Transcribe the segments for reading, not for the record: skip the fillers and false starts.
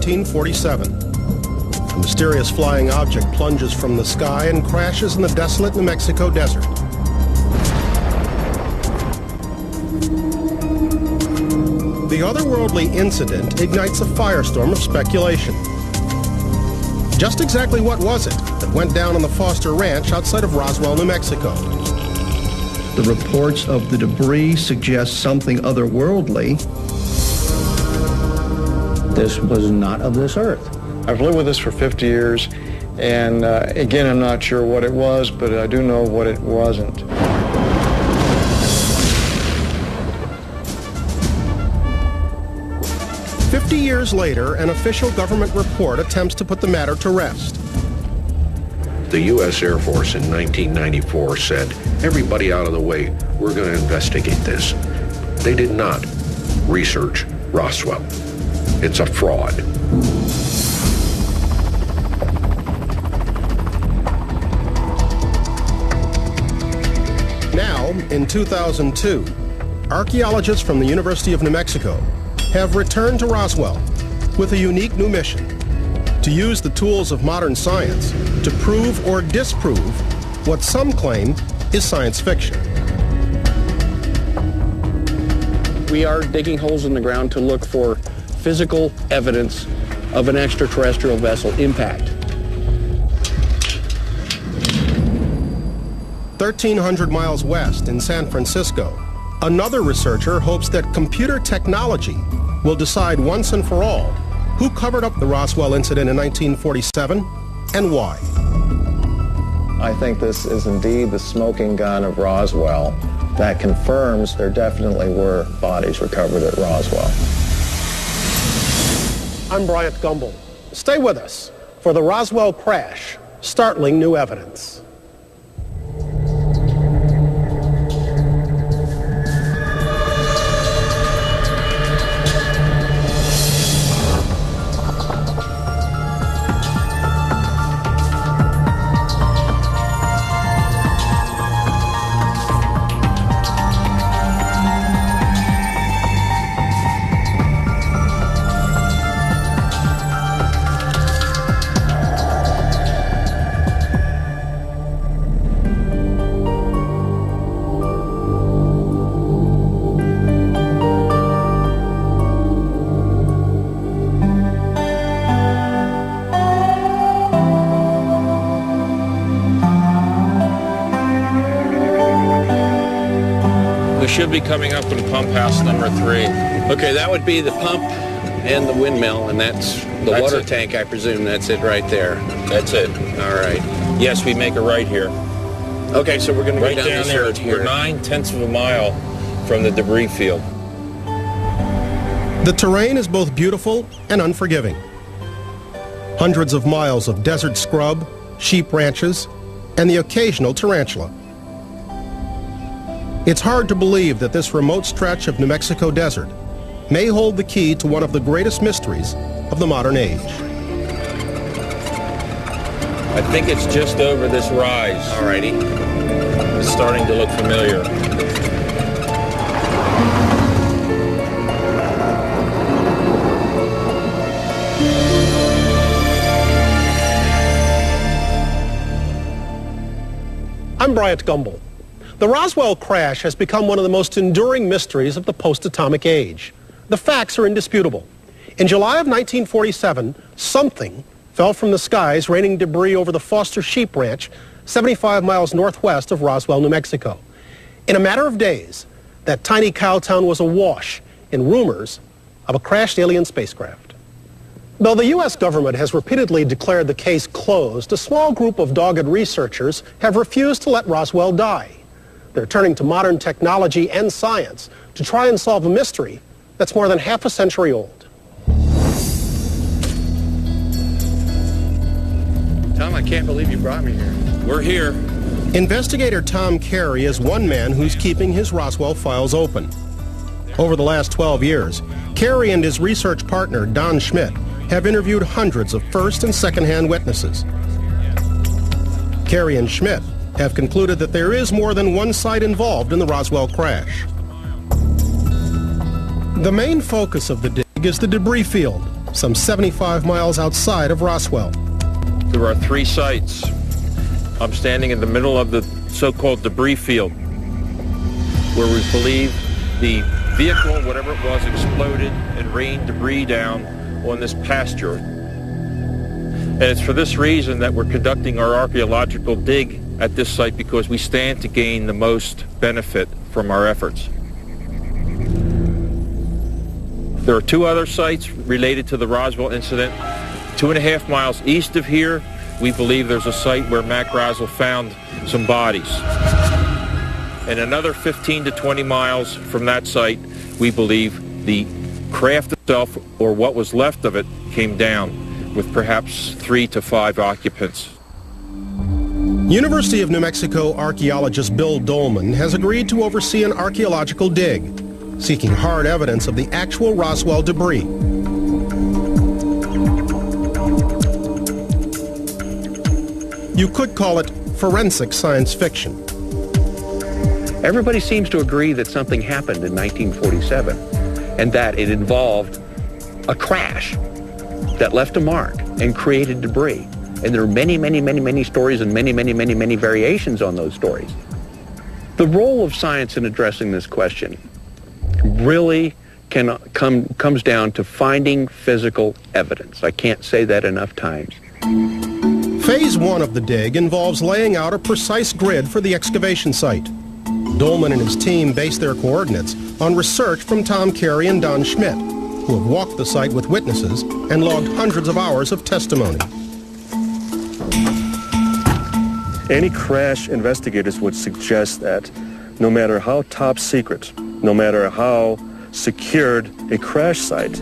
1947. A mysterious flying object plunges from the sky and crashes in the desolate New Mexico desert. The otherworldly incident ignites a firestorm of speculation. Just exactly what was it that went down on the Foster Ranch outside of Roswell, New Mexico? The reports of the debris suggest something otherworldly. This was not of this earth. I've lived with this for 50 years, and again, I'm not sure what it was, but I do know what it wasn't. Years later, an official government report attempts to put the matter to rest. The U.S. Air Force in 1994 said, everybody out of the way, we're going to investigate this. They did not research Roswell. It's a fraud. Now, in 2002, archaeologists from the University of New Mexico have returned to Roswell with a unique new mission: to use the tools of modern science to prove or disprove what some claim is science fiction. We are digging holes in the ground to look for physical evidence of an extraterrestrial vessel impact. 1,300 miles west in San Francisco, another researcher hopes that computer technology will decide once and for all who covered up the Roswell incident in 1947 and why. I think this is indeed the smoking gun of Roswell that confirms there definitely were bodies recovered at Roswell. I'm Bryant Gumbel. Stay with us for the Roswell Crash, Startling New Evidence. Should be coming up in pump house number 3. Okay, that would be the pump and the windmill, and that's the water tank, I presume. That's it right there. That's it. All right. Yes, we make a right here. Okay, so we're going to right go down this road here. We're 9/10 of a mile from the debris field. The terrain is both beautiful and unforgiving. Hundreds of miles of desert scrub, sheep ranches, and the occasional tarantula. It's hard to believe that this remote stretch of New Mexico desert may hold the key to one of the greatest mysteries of the modern age. I think it's just over this rise. All righty. It's starting to look familiar. I'm Bryant Gumbel. The Roswell crash has become one of the most enduring mysteries of the post-atomic age. The facts are indisputable. In July of 1947, something fell from the skies, raining debris over the Foster Sheep Ranch, 75 miles northwest of Roswell, New Mexico. In a matter of days, that tiny cow town was awash in rumors of a crashed alien spacecraft. Though the U.S. government has repeatedly declared the case closed, a small group of dogged researchers have refused to let Roswell die. They're turning to modern technology and science to try and solve a mystery that's more than half a century old. Tom, I can't believe you brought me here. We're here. Investigator Tom Carey is one man who's keeping his Roswell files open. Over the last 12 years, Carey and his research partner, Don Schmidt, have interviewed hundreds of first and second-hand witnesses. Carey and Schmidt have concluded that there is more than one side involved in the Roswell crash. The main focus of the dig is the debris field, some 75 miles outside of Roswell. There are 3 sites. I'm standing in the middle of the so-called debris field, where we believe the vehicle, whatever it was, exploded and rained debris down on this pasture. And it's for this reason that we're conducting our archaeological dig at this site, because we stand to gain the most benefit from our efforts. There are 2 other sites related to the Roswell incident. 2.5 miles east of here, we believe there's a site where Mac Roswell found some bodies. And another 15 to 20 miles from that site, we believe the craft itself, or what was left of it, came down with perhaps 3 to 5 occupants. University of New Mexico archaeologist Bill Dolman has agreed to oversee an archaeological dig, seeking hard evidence of the actual Roswell debris. You could call it forensic science fiction. Everybody seems to agree that something happened in 1947 and that it involved a crash that left a mark and created debris. And there are many, many, many, many stories and many, many, many, many variations on those stories. The role of science in addressing this question really comes down to finding physical evidence. I can't say that enough times. Phase 1 of the dig involves laying out a precise grid for the excavation site. Dolman and his team base their coordinates on research from Tom Carey and Don Schmidt, who have walked the site with witnesses and logged hundreds of hours of testimony. Any crash investigators would suggest that no matter how top secret, no matter how secured a crash site,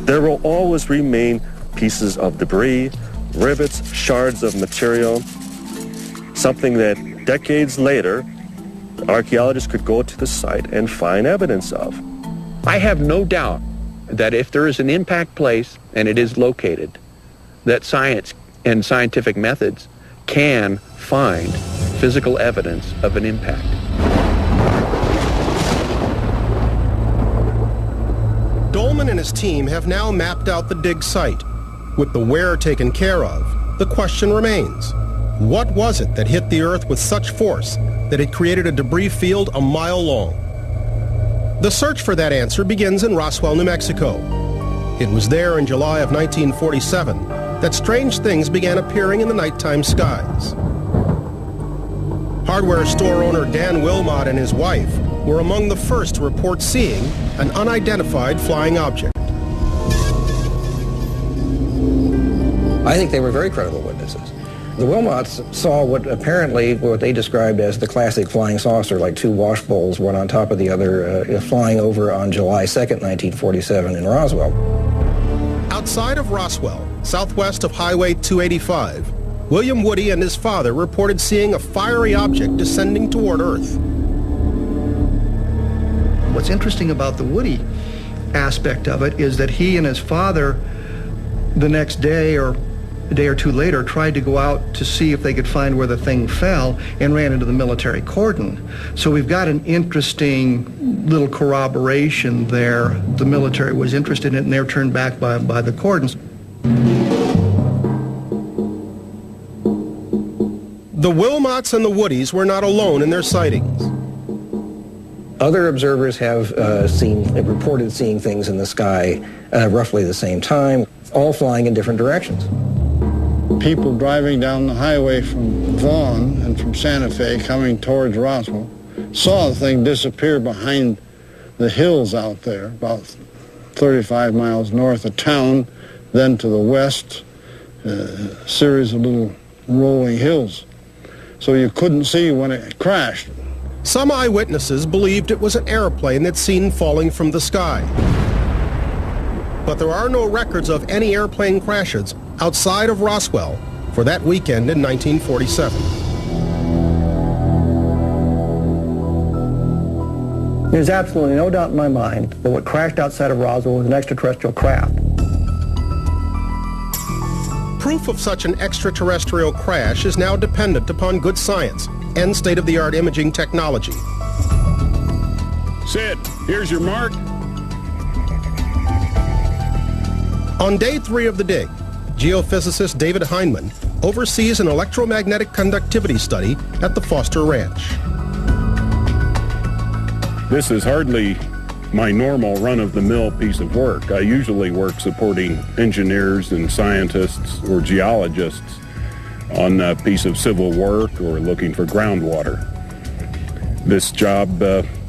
there will always remain pieces of debris, rivets, shards of material, something that decades later, archaeologists could go to the site and find evidence of. I have no doubt that if there is an impact place and it is located, that science and scientific methods can find physical evidence of an impact. Dolman and his team have now mapped out the dig site. With the where taken care of, the question remains: what was it that hit the Earth with such force that it created a debris field a mile long? The search for that answer begins in Roswell, New Mexico. It was there in July of 1947 that strange things began appearing in the nighttime skies. Hardware store owner Dan Wilmot and his wife were among the first to report seeing an unidentified flying object. I think they were very credible witnesses. The Wilmots saw what they described as the classic flying saucer, like 2 wash bowls, one on top of the other, flying over on July 2nd, 1947 in Roswell. Outside of Roswell, southwest of Highway 285, William Woody and his father reported seeing a fiery object descending toward Earth. What's interesting about the Woody aspect of it is that he and his father, the next day or a day or two later, tried to go out to see if they could find where the thing fell and ran into the military cordon. So we've got an interesting little corroboration there. The military was interested in it and they were turned back by the cordons. The Wilmots and the Woodies were not alone in their sightings. Other observers have reported seeing things in the sky roughly the same time, all flying in different directions. People driving down the highway from Vaughn and from Santa Fe coming towards Roswell saw the thing disappear behind the hills out there, about 35 miles north of town, then to the west, a series of little rolling hills. So you couldn't see when it crashed. Some eyewitnesses believed it was an airplane they'd seen falling from the sky. But there are no records of any airplane crashes outside of Roswell for that weekend in 1947. There's absolutely no doubt in my mind that what crashed outside of Roswell was an extraterrestrial craft. Proof of such an extraterrestrial crash is now dependent upon good science and state-of-the-art imaging technology. Sid, here's your mark. On day 3 of the dig, geophysicist David Heinemann oversees an electromagnetic conductivity study at the Foster Ranch. This is hardly my normal run-of-the-mill piece of work. I usually work supporting engineers and scientists or geologists on a piece of civil work or looking for groundwater. This job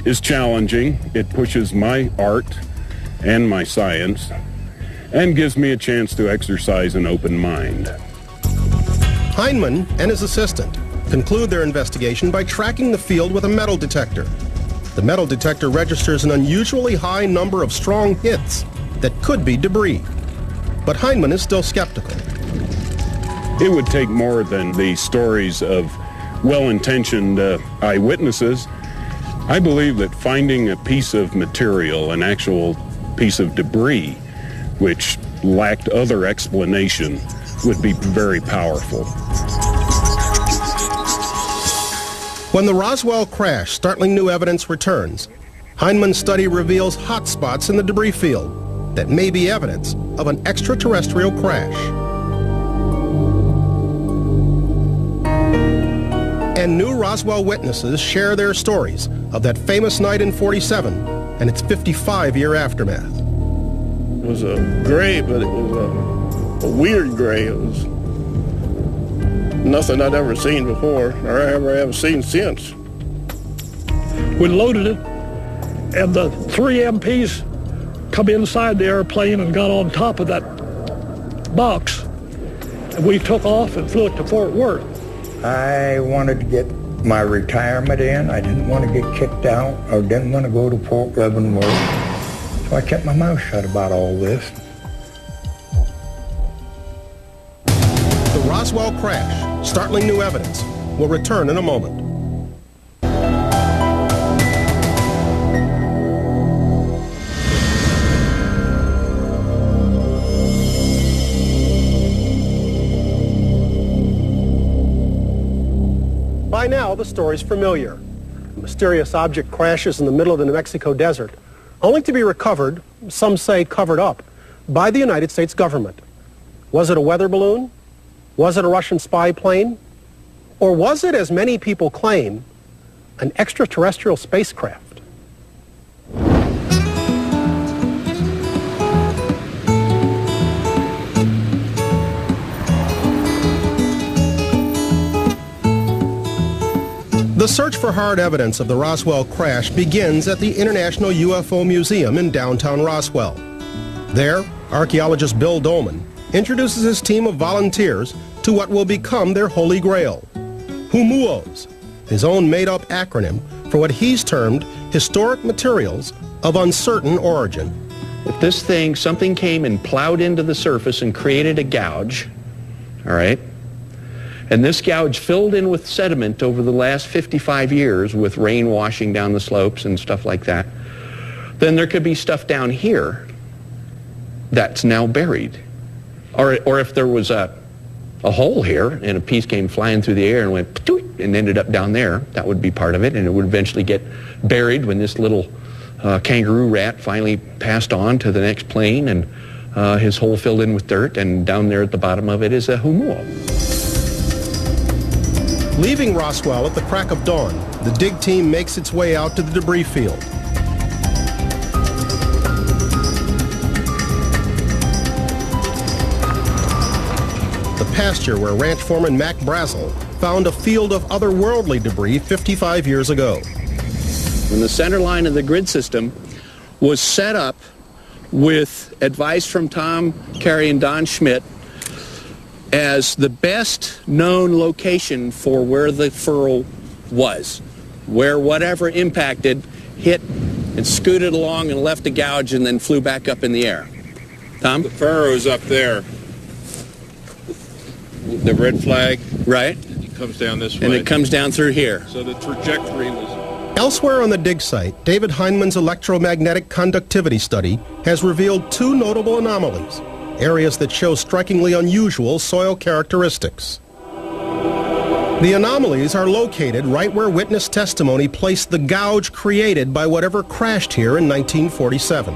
is challenging. It pushes my art and my science and gives me a chance to exercise an open mind. Heinemann and his assistant conclude their investigation by tracking the field with a metal detector. The metal detector registers an unusually high number of strong hits that could be debris. But Heinemann is still skeptical. It would take more than the stories of well-intentioned eyewitnesses. I believe that finding a piece of material, an actual piece of debris, which lacked other explanation, would be very powerful. When the Roswell Crash, Startling New Evidence returns, Heinemann's study reveals hot spots in the debris field that may be evidence of an extraterrestrial crash. And new Roswell witnesses share their stories of that famous night in '47 and its 55-year aftermath. It was a gray, but it was a weird gray. It was nothing I'd ever seen before or ever have seen since. We loaded it, and the 3 MPs come inside the airplane and got on top of that box. And we took off and flew it to Fort Worth. I wanted to get my retirement in. I didn't want to get kicked out or didn't want to go to Fort Leavenworth. So I kept my mouth shut about all this. The Roswell Crash, Startling New Evidence, will return in a moment. By now, the story's familiar. A mysterious object crashes in the middle of the New Mexico desert, only to be recovered, some say covered up, by the United States government. Was it a weather balloon? Was it a Russian spy plane? Or was it, as many people claim, an extraterrestrial spacecraft? The search for hard evidence of the Roswell crash begins at the International UFO Museum in downtown Roswell. There, archaeologist Bill Dolman introduces his team of volunteers to what will become their holy grail, HUMUOs, his own made-up acronym for what he's termed historic materials of uncertain origin. If this thing, something came and plowed into the surface and created a gouge, all right, and this gouge filled in with sediment over the last 55 years with rain washing down the slopes and stuff like that, then there could be stuff down here that's now buried. Or if there was a hole here and a piece came flying through the air and went and ended up down there, that would be part of it, and it would eventually get buried when this little kangaroo rat finally passed on to the next plane, and his hole filled in with dirt, and down there at the bottom of it is a HUMUO. Leaving Roswell at the crack of dawn, the dig team makes its way out to the debris field. The pasture where ranch foreman Mac Brazel found a field of otherworldly debris 55 years ago. When the center line of the grid system was set up with advice from Tom Carey and Don Schmidt as the best known location for where the furrow was, where whatever impacted hit and scooted along and left a gouge and then flew back up in the air. Tom? The furrow's up there. The red flag. Right. It comes down this way. And it comes down through here. So the trajectory was... Elsewhere on the dig site, David Heinemann's electromagnetic conductivity study has revealed 2 notable anomalies, areas that show strikingly unusual soil characteristics. The anomalies are located right where witness testimony placed the gouge created by whatever crashed here in 1947.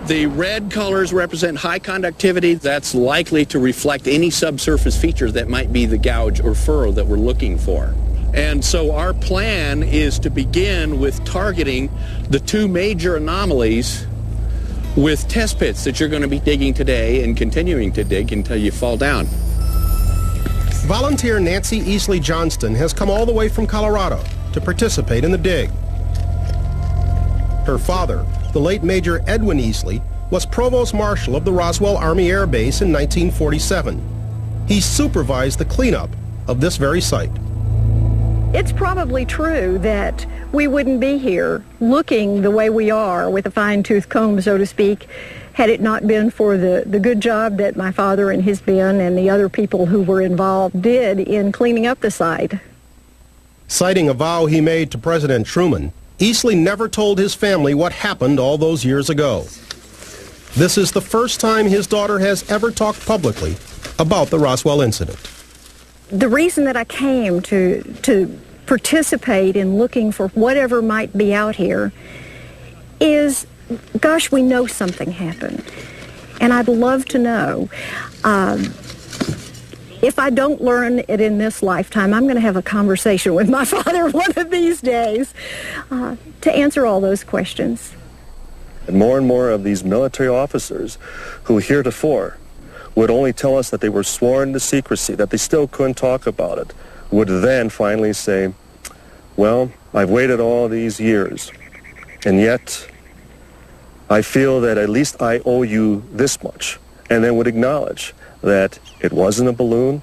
The red colors represent high conductivity. That's likely to reflect any subsurface features that might be the gouge or furrow that we're looking for. And so our plan is to begin with targeting the two major anomalies with test pits that you're going to be digging today and continuing to dig until you fall down. Volunteer Nancy Easley Johnston has come all the way from Colorado to participate in the dig. Her father, the late Major Edwin Easley, was Provost Marshal of the Roswell Army Air Base in 1947. He supervised the cleanup of this very site. It's probably true that we wouldn't be here looking the way we are with a fine-tooth comb, so to speak, had it not been for the good job that my father and his men and the other people who were involved did in cleaning up the site. Citing a vow he made to President Truman, Easley never told his family what happened all those years ago. This is the first time his daughter has ever talked publicly about the Roswell incident. The reason that I came to participate in looking for whatever might be out here is, gosh, we know something happened. And I'd love to know. If I don't learn it in this lifetime, I'm going to have a conversation with my father one of these days to answer all those questions. And more of these military officers who heretofore would only tell us that they were sworn to secrecy, that they still couldn't talk about it, would then finally say, well, I've waited all these years, and yet I feel that at least I owe you this much, and then would acknowledge that it wasn't a balloon,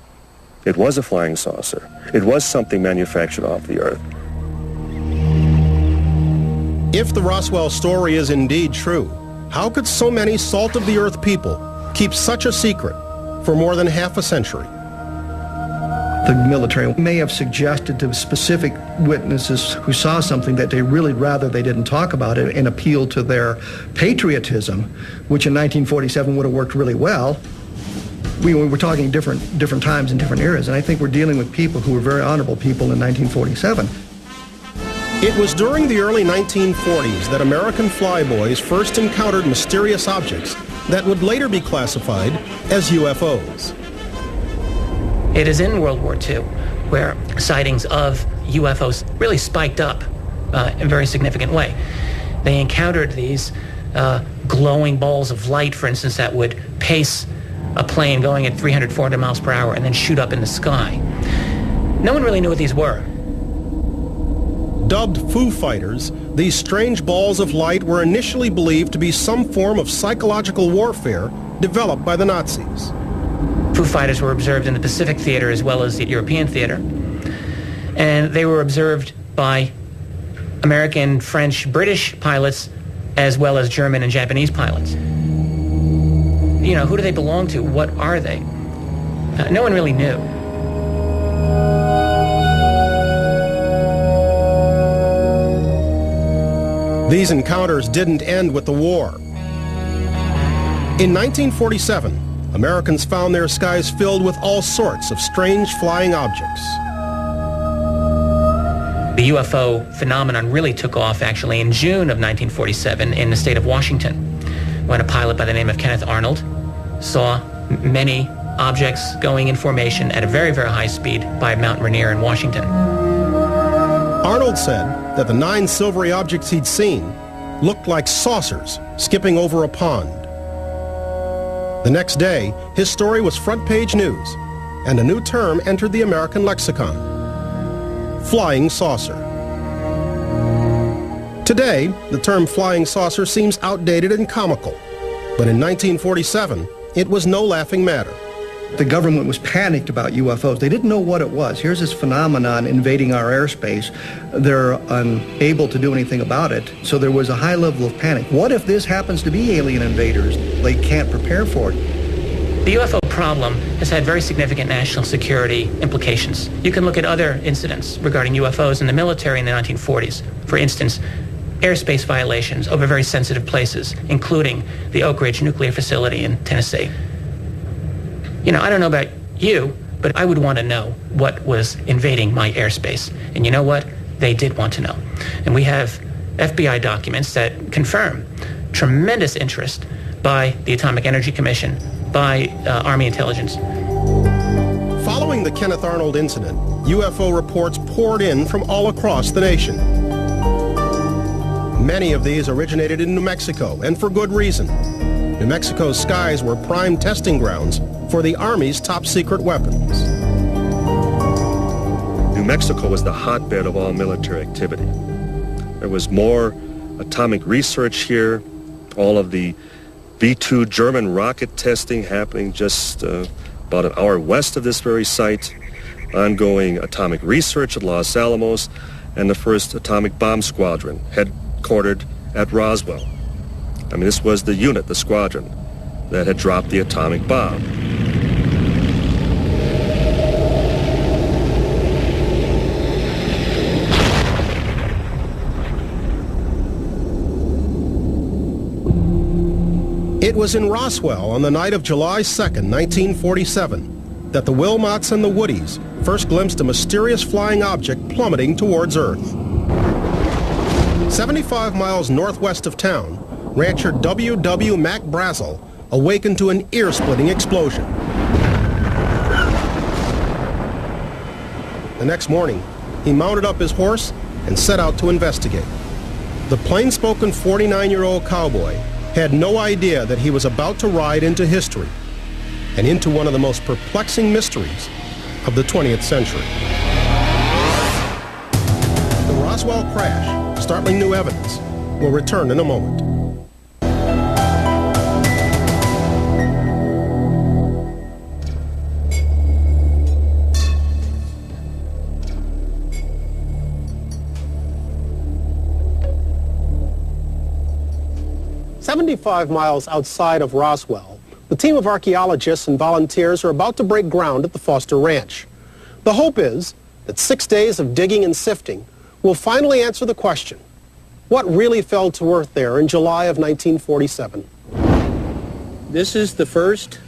it was a flying saucer, it was something manufactured off the Earth. If the Roswell story is indeed true, how could so many salt-of-the-earth people keep such a secret for more than half a century? The military may have suggested to specific witnesses who saw something that they really rather they didn't talk about it and appeal to their patriotism, which in 1947 would have worked really well. We were talking different times and different eras, and I think we're dealing with people who were very honorable people in 1947. It was during the early 1940s that American flyboys first encountered mysterious objects that would later be classified as UFOs. It is in World War II where sightings of UFOs really spiked up in a very significant way. They encountered these glowing balls of light, for instance, that would pace a plane going at 300, 400 miles per hour and then shoot up in the sky. No one really knew what these were. Dubbed Foo Fighters, these strange balls of light were initially believed to be some form of psychological warfare developed by the Nazis. Foo Fighters were observed in the Pacific Theater as well as the European Theater. And they were observed by American, French, British pilots as well as German and Japanese pilots. You know, who do they belong to? What are they? No one really knew. These encounters didn't end with the war. In 1947, Americans found their skies filled with all sorts of strange flying objects. The UFO phenomenon really took off actually in June of 1947 in the state of Washington, when a pilot by the name of Kenneth Arnold saw many objects going in formation at a very, very high speed by Mount Rainier in Washington. Arnold said that the 9 silvery objects he'd seen looked like saucers skipping over a pond. The next day, his story was front-page news, and a new term entered the American lexicon: flying saucer. Today, the term flying saucer seems outdated and comical, but in 1947, it was no laughing matter. The government was panicked about UFOs. They didn't know what it was. Here's this phenomenon invading our airspace. They're unable to do anything about it. So there was a high level of panic. What if this happens to be alien invaders? They can't prepare for it. The UFO problem has had very significant national security implications. You can look at other incidents regarding UFOs in the military in the 1940s. For instance, airspace violations over very sensitive places, including the Oak Ridge nuclear facility in Tennessee. You know, I don't know about you, but I would want to know what was invading my airspace. And you know what? They did want to know. And we have FBI documents that confirm tremendous interest by the Atomic Energy Commission, by Army intelligence. Following the Kenneth Arnold incident, UFO reports poured in from all across the nation. Many of these originated in New Mexico, and for good reason. New Mexico's skies were prime testing grounds for the Army's top-secret weapons. New Mexico was the hotbed of all military activity. There was more atomic research here, all of the V-2 German rocket testing happening just about an hour west of this very site, ongoing atomic research at Los Alamos, and the first atomic bomb squadron headquartered at Roswell. I mean, this was the unit, the squadron, that had dropped the atomic bomb. It was in Roswell on the night of July 2nd, 1947, that the Wilmots and the Woodies first glimpsed a mysterious flying object plummeting towards Earth. 75 miles northwest of town, rancher W.W. Mac Brazel awakened to an ear-splitting explosion. The next morning, he mounted up his horse and set out to investigate. The plain-spoken 49-year-old cowboy had no idea that he was about to ride into history and into one of the most perplexing mysteries of the 20th century. The Roswell Crash, Startling New Evidence, will return in a moment. "75 miles outside of Roswell, the team of archaeologists and volunteers are about to break ground at the Foster Ranch. The hope is that 6 days of digging and sifting will finally answer the question, what really fell to earth there in July of 1947? This is the first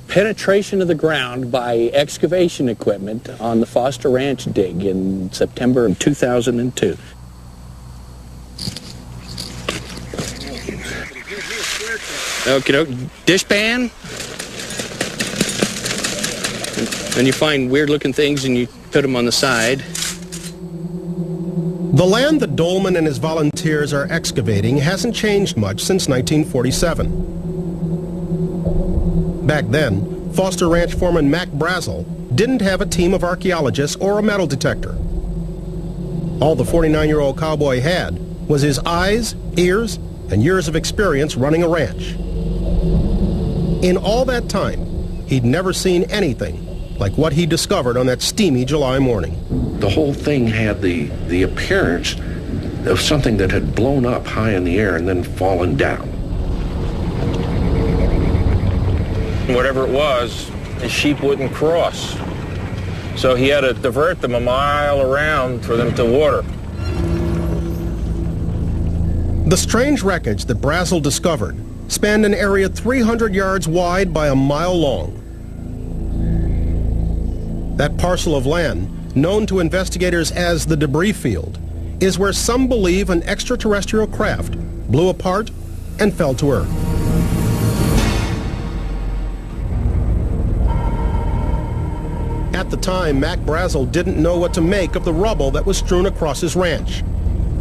penetration of the ground by excavation equipment on the Foster Ranch dig in September of 2002. Okay, dishpan. And you find weird-looking things and you put them on the side. The land that Dolman and his volunteers are excavating hasn't changed much since 1947. Back then, Foster Ranch foreman Mac Brazel didn't have a team of archaeologists or a metal detector. All the 49-year-old cowboy had was his eyes, ears, and years of experience running a ranch. In all that time, he'd never seen anything like what he discovered on that steamy July morning. The whole thing had the appearance of something that had blown up high in the air and then fallen down. Whatever it was, his sheep wouldn't cross. So he had to divert them a mile around for them to water. The strange wreckage that Brazel discovered spanned an area 300 yards wide by a mile long. That parcel of land, known to investigators as the debris field, is where some believe an extraterrestrial craft blew apart and fell to Earth. At the time, Mac Brazel didn't know what to make of the rubble that was strewn across his ranch.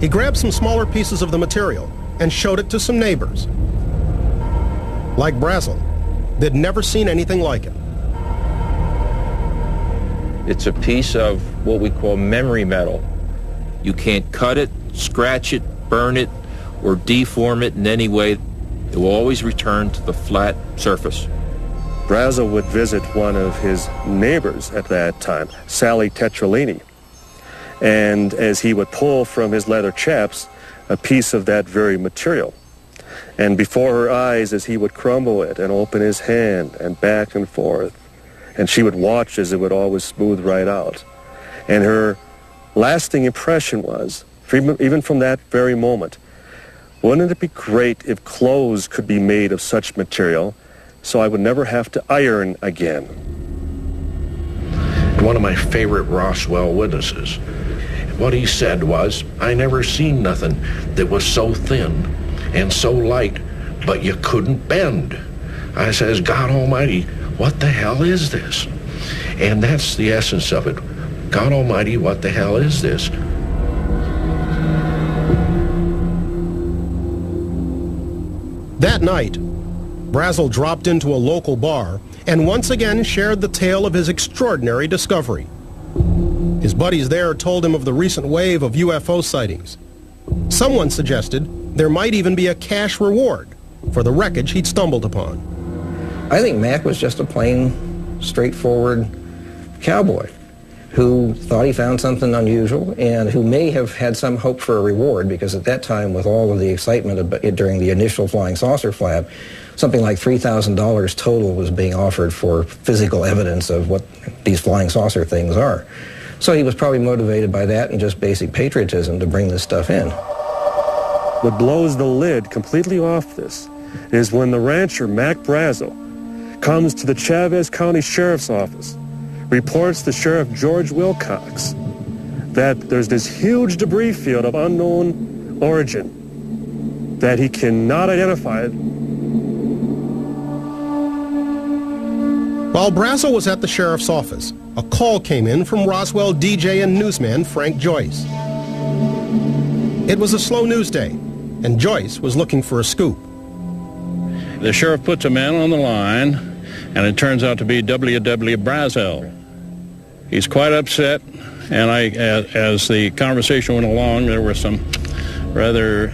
He grabbed some smaller pieces of the material and showed it to some neighbors. Like Brazel, they'd never seen anything like it. It's a piece of what we call memory metal. You can't cut it, scratch it, burn it, or deform it in any way. It will always return to the flat surface. Brazel would visit one of his neighbors at that time, Sally Tetralini. And as he would pull from his leather chaps a piece of that very material, and before her eyes as he would crumble it and open his hand and back and forth, and she would watch as it would always smooth right out. And her lasting impression was, even from that very moment, wouldn't it be great if clothes could be made of such material so I would never have to iron again? One of my favorite Roswell witnesses, what he said was, I never seen nothing that was so thin and so light, but you couldn't bend. I says, God Almighty, what the hell is this? And that's the essence of it. God Almighty, what the hell is this? That night, Brazel dropped into a local bar and once again shared the tale of his extraordinary discovery. His buddies there told him of the recent wave of UFO sightings. Someone suggested there might even be a cash reward for the wreckage he'd stumbled upon. I think Mac was just a plain, straightforward cowboy who thought he found something unusual and who may have had some hope for a reward, because at that time, with all of the excitement during the initial flying saucer flap, something like $3,000 total was being offered for physical evidence of what these flying saucer things are. So he was probably motivated by that and just basic patriotism to bring this stuff in. What blows the lid completely off this is when the rancher, Mac Brazel, comes to the Chavez County Sheriff's Office, reports to Sheriff George Wilcox that there's this huge debris field of unknown origin that he cannot identify. While Brazel was at the sheriff's office, a call came in from Roswell DJ and newsman Frank Joyce. It was a slow news day, and Joyce was looking for a scoop. The sheriff puts a man on the line, and it turns out to be W.W. Brazel. He's quite upset, and as the conversation went along, there were some rather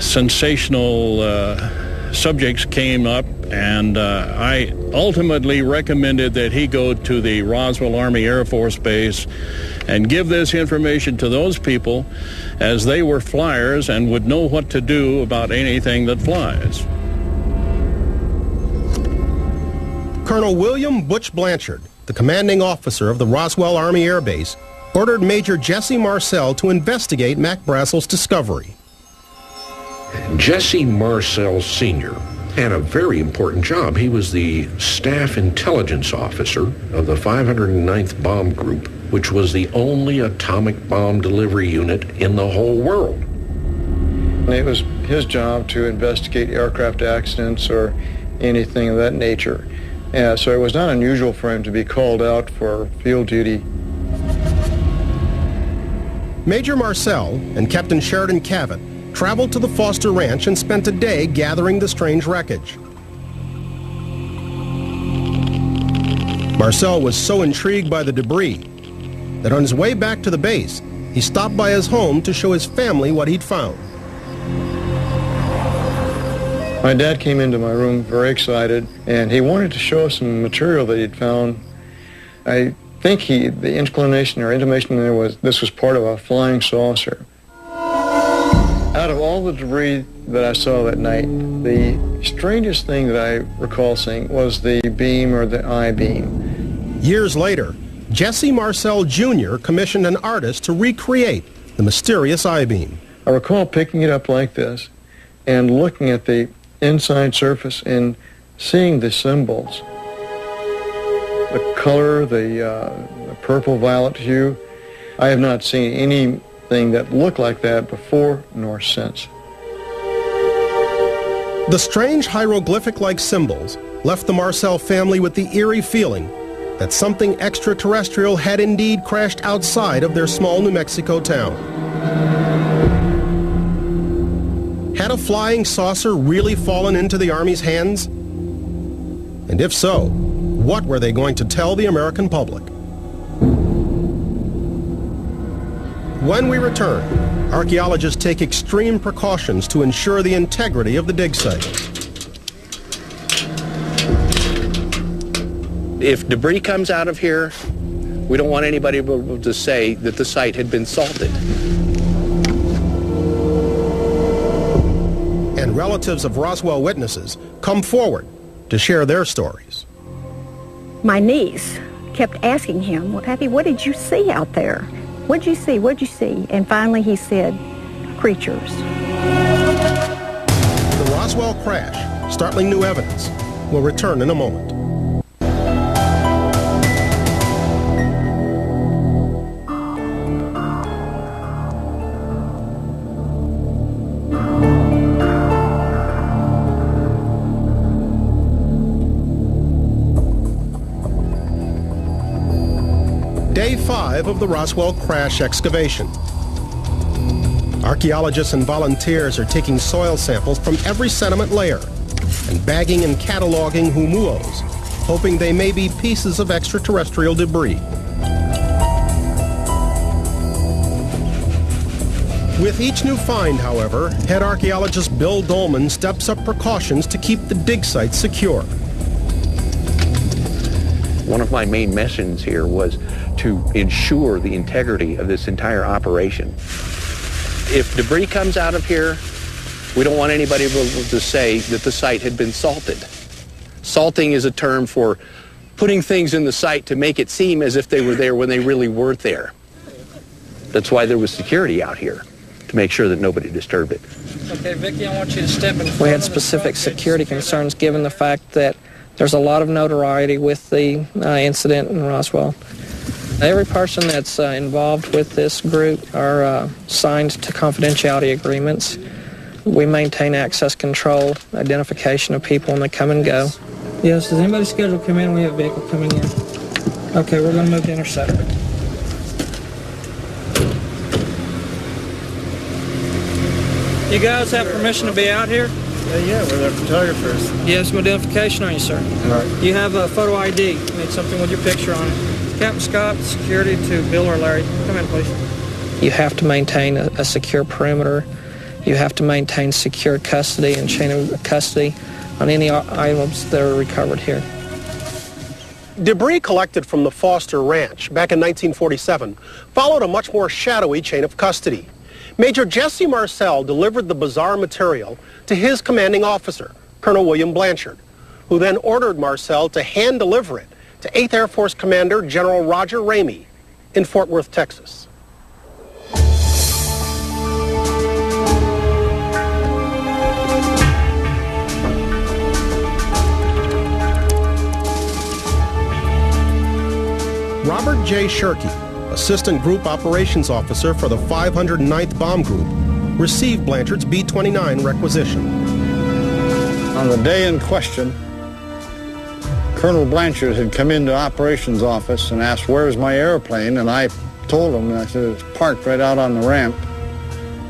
sensational subjects came up, and I ultimately recommended that he go to the Roswell Army Air Force Base and give this information to those people, as they were flyers and would know what to do about anything that flies. Colonel William Butch Blanchard, the commanding officer of the Roswell Army Air Base, ordered Major Jesse Marcel to investigate Mac Brazel's discovery. Jesse Marcel Sr. had a very important job. He was the staff intelligence officer of the 509th Bomb Group, which was the only atomic bomb delivery unit in the whole world. It was his job to investigate aircraft accidents or anything of that nature. So it was not unusual for him to be called out for field duty. Major Marcel and Captain Sheridan Cavett traveled to the Foster Ranch and spent a day gathering the strange wreckage. Marcel was so intrigued by the debris that on his way back to the base, he stopped by his home to show his family what he'd found. My dad came into my room very excited, and he wanted to show us some material that he'd found. I think the inclination or intimation there was this was part of a flying saucer. Out of all the debris that I saw that night, the strangest thing that I recall seeing was the beam or the I-beam. Years later, Jesse Marcel Jr. commissioned an artist to recreate the mysterious I-beam. I recall picking it up like this and looking at the inside surface and seeing the symbols. The color, the purple-violet hue. I have not seen anything that looked like that before nor since. The strange hieroglyphic-like symbols left the Marcel family with the eerie feeling that something extraterrestrial had indeed crashed outside of their small New Mexico town. Had a flying saucer really fallen into the Army's hands? And if so, what were they going to tell the American public? When we return, archaeologists take extreme precautions to ensure the integrity of the dig site. If debris comes out of here, we don't want anybody to say that the site had been salted. And relatives of Roswell witnesses come forward to share their stories. My niece kept asking him, well, Pappy, what did you see out there? What'd you see? What'd you see? And finally he said, creatures. The Roswell Crash, Startling New Evidence, will return in a moment. 5 of the Roswell Crash excavation. Archaeologists and volunteers are taking soil samples from every sediment layer and bagging and cataloging humuos, hoping they may be pieces of extraterrestrial debris. With each new find, however, head archaeologist Bill Dolman steps up precautions to keep the dig site secure. One of my main missions here was to ensure the integrity of this entire operation. If debris comes out of here, we don't want anybody able to say that the site had been salted. Salting is a term for putting things in the site to make it seem as if they were there when they really weren't there. That's why there was security out here, to make sure that nobody disturbed it. Okay, Vicki, I want you to step in front. We had specific security concerns given the fact that there's a lot of notoriety with the incident in Roswell. Every person that's involved with this group are signed to confidentiality agreements. We maintain access control, identification of people when they come and go. Yes, does anybody scheduled to come in? We have a vehicle coming in. Okay, we're going to move to intercept. You guys have permission to be out here? Yeah, we're the photographers. You have some identification on you, sir. All right. You have a photo ID. You need something with your picture on it. Captain Scott, security to Bill or Larry. Come in, please. You have to maintain a secure perimeter. You have to maintain secure custody and chain of custody on any items that are recovered here. Debris collected from the Foster Ranch back in 1947 followed a much more shadowy chain of custody. Major Jesse Marcel delivered the bizarre material to his commanding officer, Colonel William Blanchard, who then ordered Marcel to hand deliver it to 8th Air Force Commander General Roger Ramey in Fort Worth, Texas. Robert J. Shirky, Assistant Group Operations Officer for the 509th Bomb Group, received Blanchard's B-29 requisition. On the day in question, Colonel Blanchard had come into operations office and asked, "Where's my airplane?" And I told him, and I said, "It's parked right out on the ramp."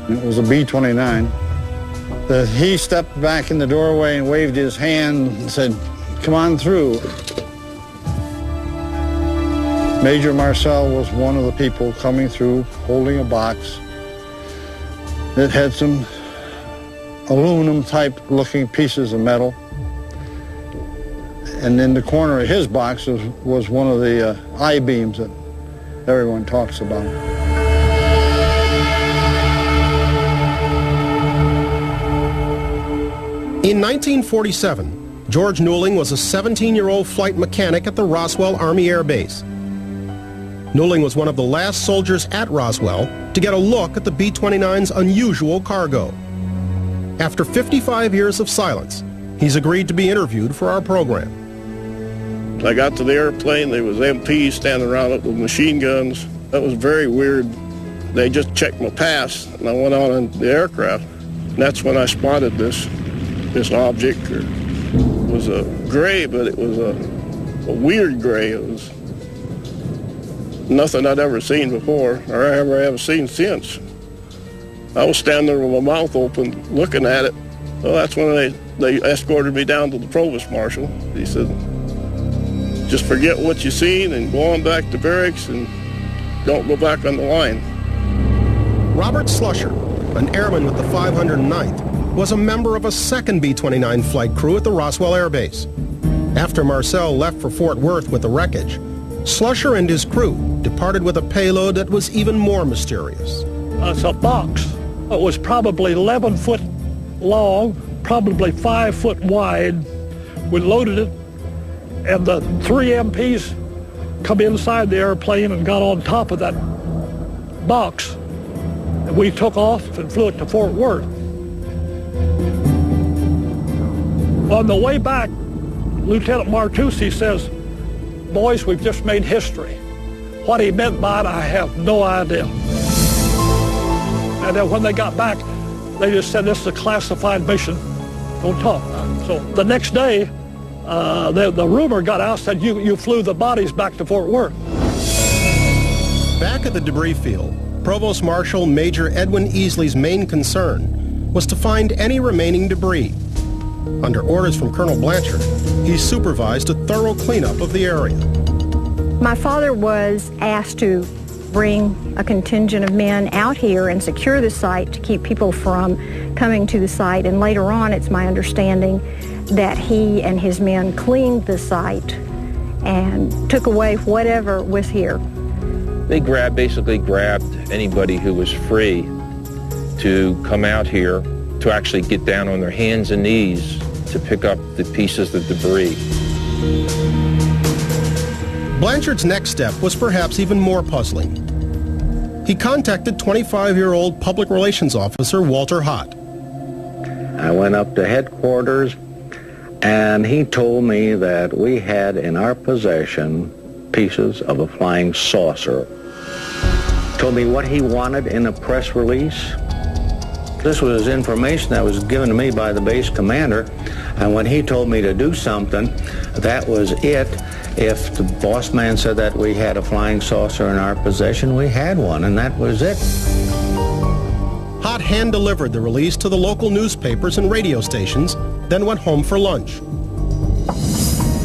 And it was a B-29. That he stepped back in the doorway and waved his hand and said, "Come on through." Major Marcel was one of the people coming through holding a box that had some aluminum-type looking pieces of metal. And in the corner of his box was one of the I-beams that everyone talks about. In 1947, George Newling was a 17-year-old flight mechanic at the Roswell Army Air Base. Newling was one of the last soldiers at Roswell to get a look at the B-29's unusual cargo. After 55 years of silence, he's agreed to be interviewed for our program. I got to the airplane, there was MPs standing around it with machine guns. That was very weird. They just checked my pass, and I went on in the aircraft. And that's when I spotted this object. It was a gray, but it was a weird gray. It was nothing I'd ever seen before, or ever have seen since. I was standing there with my mouth open, looking at it. Well, that's when they escorted me down to the provost marshal. He said, "Just forget what you seen and go on back to barracks and don't go back on the line." Robert Slusher, an airman with the 509th, was a member of a second B-29 flight crew at the Roswell Air Base. After Marcel left for Fort Worth with the wreckage, Slusher and his crew departed with a payload that was even more mysterious. It's a box. It was probably 11 foot long, probably 5 foot wide. We loaded it, and the 3 MPs come inside the airplane and got on top of that box. And we took off and flew it to Fort Worth. On the way back, Lieutenant Martucci says, "Boys, we've just made history." What he meant by it, I have no idea. And then when they got back, they just said, "This is a classified mission. Don't talk." So the next day, the rumor got out, said you flew the bodies back to Fort Worth. at the debris field, Provost Marshal Major Edwin Easley's main concern was to find any remaining debris. Under orders from Colonel Blanchard, he supervised a thorough cleanup of the area. My father was asked to bring a contingent of men out here and secure the site to keep people from coming to the site. And later on, it's my understanding that he and his men cleaned the site and took away whatever was here. They basically grabbed anybody who was free to come out here to actually get down on their hands and knees to pick up the pieces of debris. Blanchard's next step was perhaps even more puzzling. He contacted 25-year-old public relations officer Walter Hott. I went up to headquarters, and he told me that we had in our possession pieces of a flying saucer. Told me what he wanted in a press release. This was information that was given to me by the base commander, and when he told me to do something, that was it. If the boss man said that we had a flying saucer in our possession, we had one, and that was it. Hott hand-delivered the release to the local newspapers and radio stations, then went home for lunch.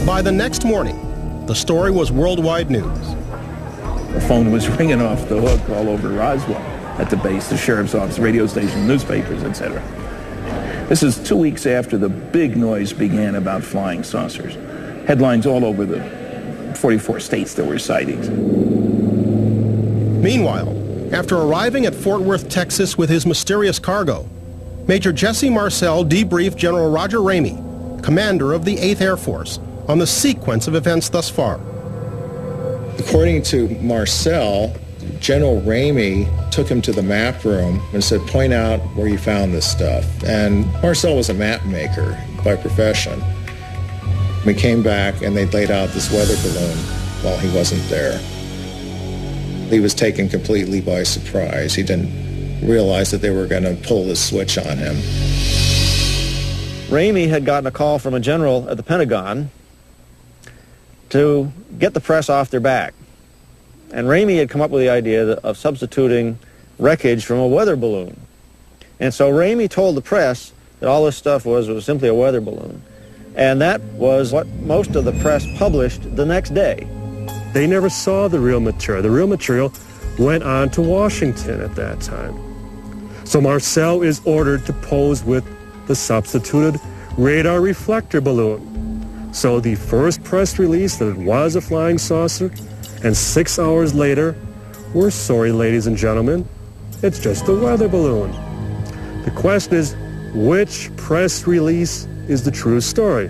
By the next morning, the story was worldwide news. The phone was ringing off the hook all over Roswell, at the base, the sheriff's office, radio stations, newspapers, etc. This is 2 weeks after the big noise began about flying saucers. Headlines all over the 44 states there were sightings. Meanwhile, after arriving at Fort Worth, Texas with his mysterious cargo, Major Jesse Marcel debriefed General Roger Ramey, commander of the 8th Air Force, on the sequence of events thus far. According to Marcel, General Ramey took him to the map room and said, point out where you found this stuff. And Marcel was a map maker by profession. We came back and they laid out this weather balloon while he wasn't there. He was taken completely by surprise. He didn't realize that they were going to pull this switch on him. Ramey had gotten a call from a general at the Pentagon to get the press off their back. And Ramey had come up with the idea of substituting wreckage from a weather balloon. And so Ramey told the press that all this stuff was simply a weather balloon. And that was what most of the press published the next day. They never saw the real material. The real material went on to Washington at that time. So Marcel is ordered to pose with the substituted radar reflector balloon. So the first press release that it was a flying saucer, and 6 hours later, we're sorry, ladies and gentlemen, it's just a weather balloon. The question is, which press release is the true story?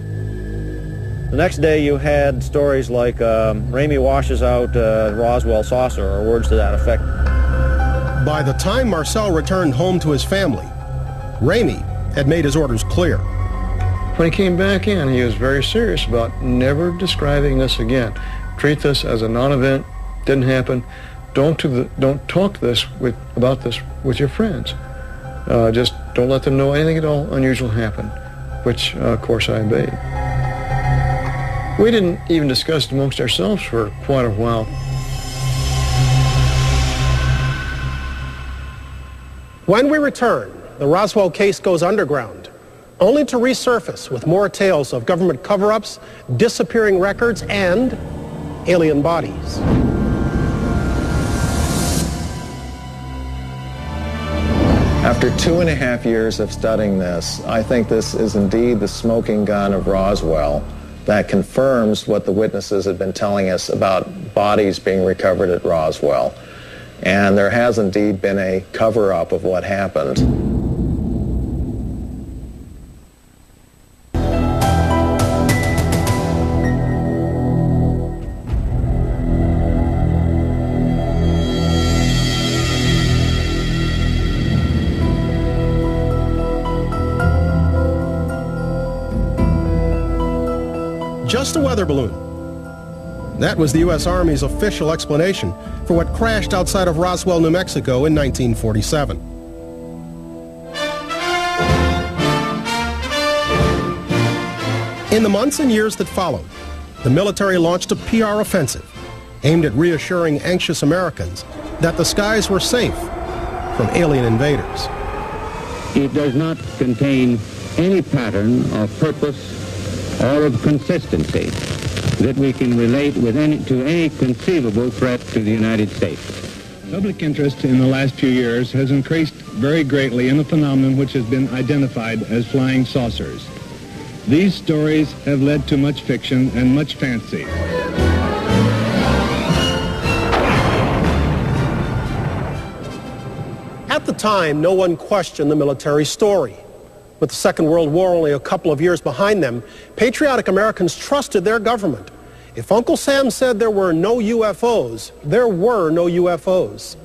The next day you had stories like Ramey washes out Roswell saucer, or words to that effect. By the time Marcel returned home to his family, Ramey had made his orders clear. When he came back in, he was very serious about never describing this again. Treat this as a non-event, didn't happen. Don't talk about this with your friends. Just don't let them know anything at all unusual happened, which, of course, I obeyed. We didn't even discuss it amongst ourselves for quite a while. When we return, the Roswell case goes underground, only to resurface with more tales of government cover-ups, disappearing records, and alien bodies. After 2.5 years of studying this, I think this is indeed the smoking gun of Roswell that confirms what the witnesses had been telling us about bodies being recovered at Roswell. And there has indeed been a cover-up of what happened. Just a weather balloon. That was the U.S. Army's official explanation for what crashed outside of Roswell, New Mexico in 1947. In the months and years that followed, the military launched a PR offensive aimed at reassuring anxious Americans that the skies were safe from alien invaders. It does not contain any pattern of purpose or of consistency that we can relate to any conceivable threat to the United States. Public interest in the last few years has increased very greatly in the phenomenon which has been identified as flying saucers. These stories have led to much fiction and much fancy. At the time, no one questioned the military story. With the Second World War only a couple of years behind them, patriotic Americans trusted their government. If Uncle Sam said there were no UFOs, there were no UFOs.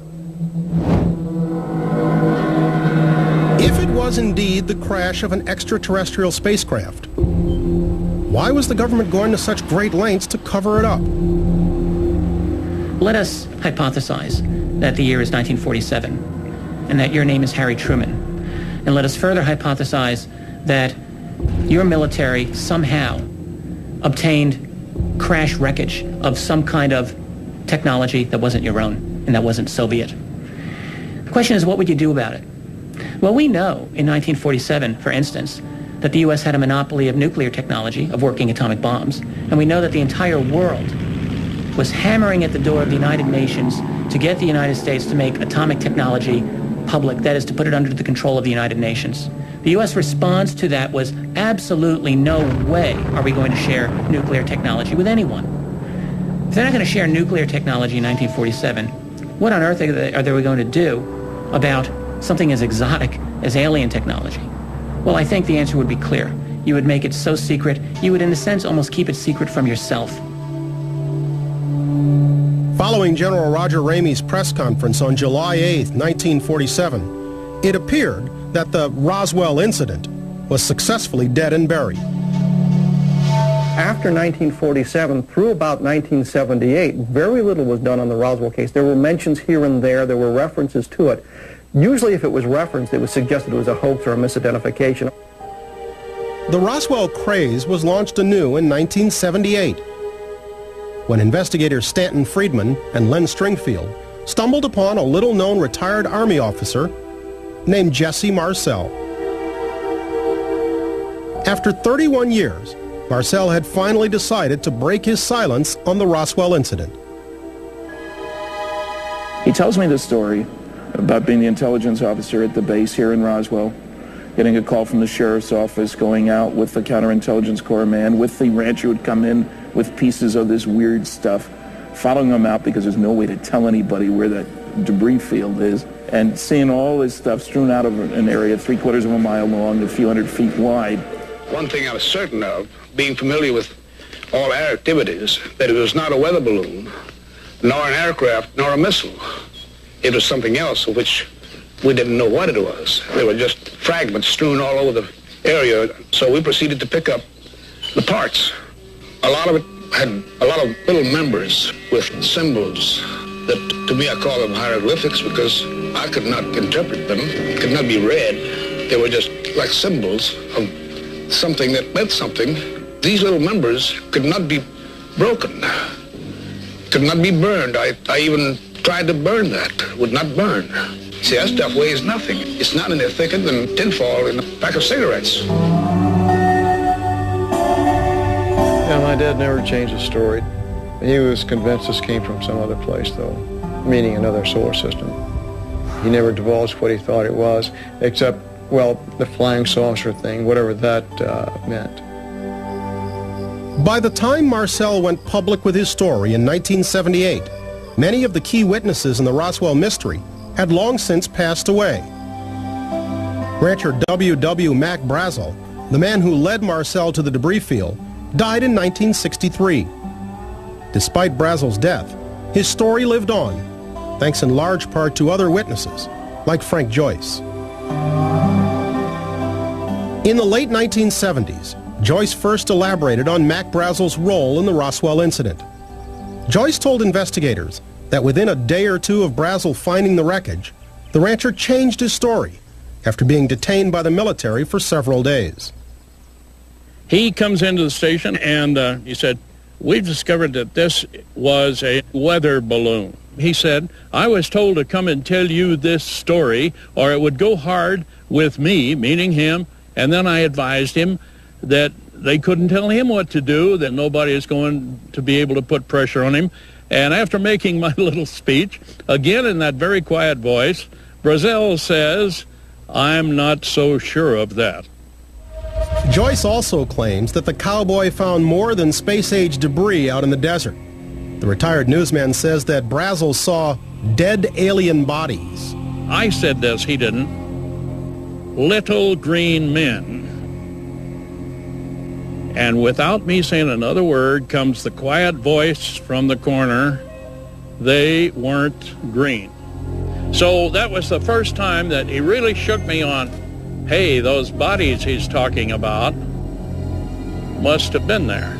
If it was indeed the crash of an extraterrestrial spacecraft, why was the government going to such great lengths to cover it up? Let us hypothesize that the year is 1947 and that your name is Harry Truman. And let us further hypothesize that your military somehow obtained crash wreckage of some kind of technology that wasn't your own and that wasn't Soviet. The question is, what would you do about it? Well, we know in 1947, for instance, that the U.S. had a monopoly of nuclear technology, of working atomic bombs, and we know that the entire world was hammering at the door of the United Nations to get the United States to make atomic technology public, that is, to put it under the control of the United Nations. The U.S. response to that was absolutely no way are we going to share nuclear technology with anyone. If they're not going to share nuclear technology in 1947, what on earth are they going to do about something as exotic as alien technology? Well, I think the answer would be clear. You would make it so secret, you would in a sense almost keep it secret from yourself. Following General Roger Ramey's press conference on July 8, 1947, it appeared that the Roswell incident was successfully dead and buried. After 1947, through about 1978, very little was done on the Roswell case. There were mentions here and there were references to it. Usually if it was referenced, it was suggested it was a hoax or a misidentification. The Roswell craze was launched anew in 1978, when investigators Stanton Friedman and Len Stringfield stumbled upon a little-known retired Army officer named Jesse Marcel. After 31 years, Marcel had finally decided to break his silence on the Roswell incident. He tells me the story about being the intelligence officer at the base here in Roswell, getting a call from the sheriff's office, going out with the counterintelligence corps man, with the rancher who would come in with pieces of this weird stuff, following them out because there's no way to tell anybody where that debris field is, and seeing all this stuff strewn out of an area 3/4 of a mile long, a few hundred feet wide. One thing I was certain of, being familiar with all air activities, that it was not a weather balloon, nor an aircraft, nor a missile. It was something else of which we didn't know what it was. They were just fragments strewn all over the area, so we proceeded to pick up the parts. A lot of it had a lot of little members with symbols that, to me, I call them hieroglyphics because I could not interpret them, could not be read. They were just like symbols of something that meant something. These little members could not be broken, could not be burned. I even tried to burn that, would not burn. See, that stuff weighs nothing. It's not any thicker than tinfoil in a pack of cigarettes. Yeah, my dad never changed his story. He was convinced this came from some other place, though, meaning another solar system. He never divulged what he thought it was, except, well, the flying saucer thing, whatever that meant. By the time Marcel went public with his story in 1978, many of the key witnesses in the Roswell mystery had long since passed away. Rancher W.W. Mac Brazel, the man who led Marcel to the debris field, died in 1963. Despite Brazel's death, his story lived on, thanks in large part to other witnesses, like Frank Joyce. In the late 1970s, Joyce first elaborated on Mac Brazel's role in the Roswell incident. Joyce told investigators that within a day or two of Brazel finding the wreckage, the rancher changed his story after being detained by the military for several days. He comes into the station and he said, "We've discovered that this was a weather balloon." He said, I was told to come and tell you this story, or it would go hard with me, meaning him, and then I advised him that they couldn't tell him what to do, that nobody is going to be able to put pressure on him. And after making my little speech, again in that very quiet voice, Brazel says, I'm not so sure of that. Joyce also claims that the cowboy found more than space-age debris out in the desert. The retired newsman says that Brazel saw dead alien bodies. I said this, he didn't. Little green men. And without me saying another word comes the quiet voice from the corner, they weren't green. So that was the first time that he really shook me on, hey, those bodies he's talking about must have been there.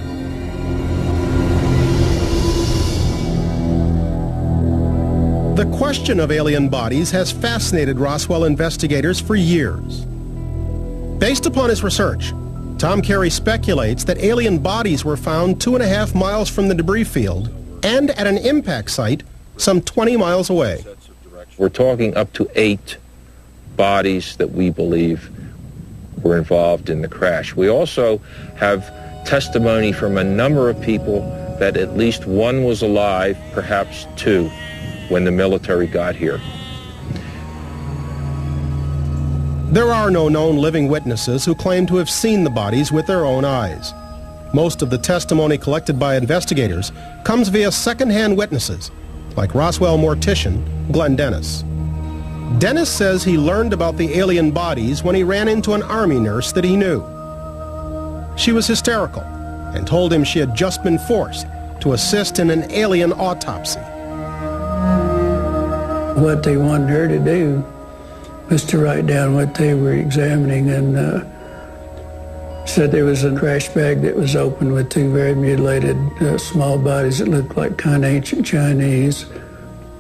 The question of alien bodies has fascinated Roswell investigators for years. Based upon his research, Tom Carey speculates that alien bodies were found 2.5 miles from the debris field and at an impact site some 20 miles away. We're talking up to 8 bodies that we believe were involved in the crash. We also have testimony from a number of people that at least one was alive, perhaps 2, when the military got here. There are no known living witnesses who claim to have seen the bodies with their own eyes. Most of the testimony collected by investigators comes via second-hand witnesses, like Roswell mortician Glenn Dennis. Dennis says he learned about the alien bodies when he ran into an Army nurse that he knew. She was hysterical and told him she had just been forced to assist in an alien autopsy. What they wanted her to do was to write down what they were examining, and said there was a crash bag that was open with 2 very mutilated small bodies that looked like kind of ancient Chinese.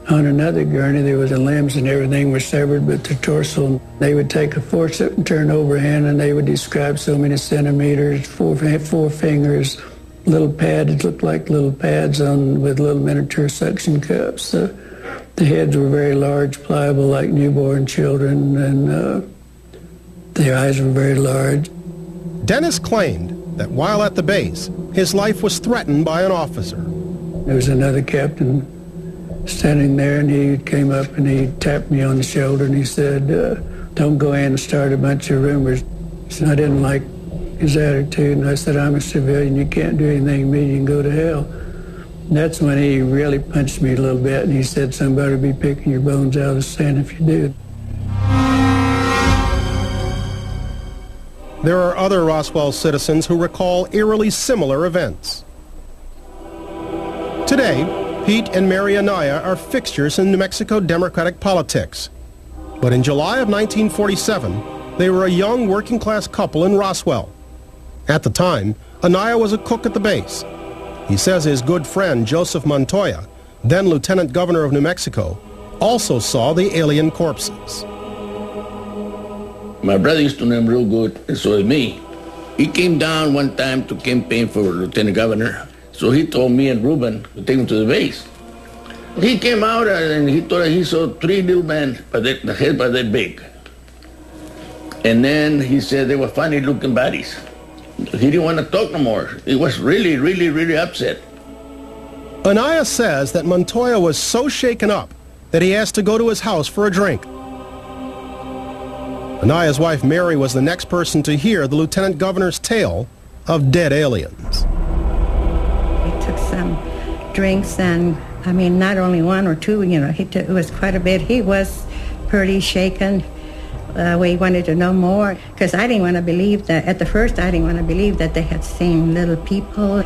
On another gurney, there was the limbs and everything were severed, but the torso, they would take a forceps and turn overhand, and they would describe so many centimeters, 4 fingers, little pads, looked like little pads with little miniature suction cups. The heads were very large, pliable like newborn children, and their eyes were very large. Dennis claimed that while at the base, his life was threatened by an officer. There was another captain standing there, and he came up and he tapped me on the shoulder and he said, don't go in and start a bunch of rumors. So I didn't like his attitude, and I said, I'm a civilian, you can't do anything to me, you can go to hell. And that's when he really punched me a little bit, and he said, somebody will be picking your bones out of the sand if you do. There are other Roswell citizens who recall eerily similar events. Today, Pete and Mary Anaya are fixtures in New Mexico Democratic politics. But in July of 1947, they were a young working-class couple in Roswell. At the time, Anaya was a cook at the base. He says his good friend Joseph Montoya, then Lieutenant Governor of New Mexico, also saw the alien corpses. My brother used to know him real good, and so did me. He came down one time to campaign for Lieutenant Governor, so he told me and Ruben to take him to the base. He came out and he told us he saw 3 little men, the head about that big. And then he said they were funny-looking bodies. He didn't want to talk no more. He was really, really, really upset. Anaya says that Montoya was so shaken up that he asked to go to his house for a drink. Anaya's wife Mary was the next person to hear the Lieutenant Governor's tale of dead aliens. He took some drinks, and I mean, not only 1 or 2, it was quite a bit. He was pretty shaken. We wanted to know more, because I didn't want to believe that, at the first I didn't want to believe that they had seen little people.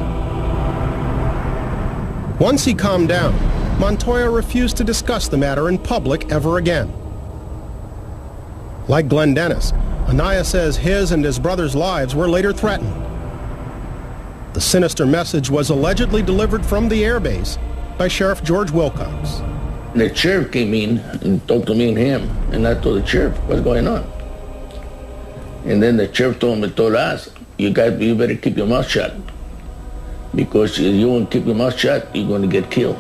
Once he calmed down, Montoya refused to discuss the matter in public ever again. Like Glenn Dennis, Anaya says his and his brother's lives were later threatened. The sinister message was allegedly delivered from the airbase by Sheriff George Wilcox. The sheriff came in and talked to me and him, and I told the sheriff what's going on. And then the sheriff told us, you better keep your mouth shut, because if you won't keep your mouth shut, you're going to get killed.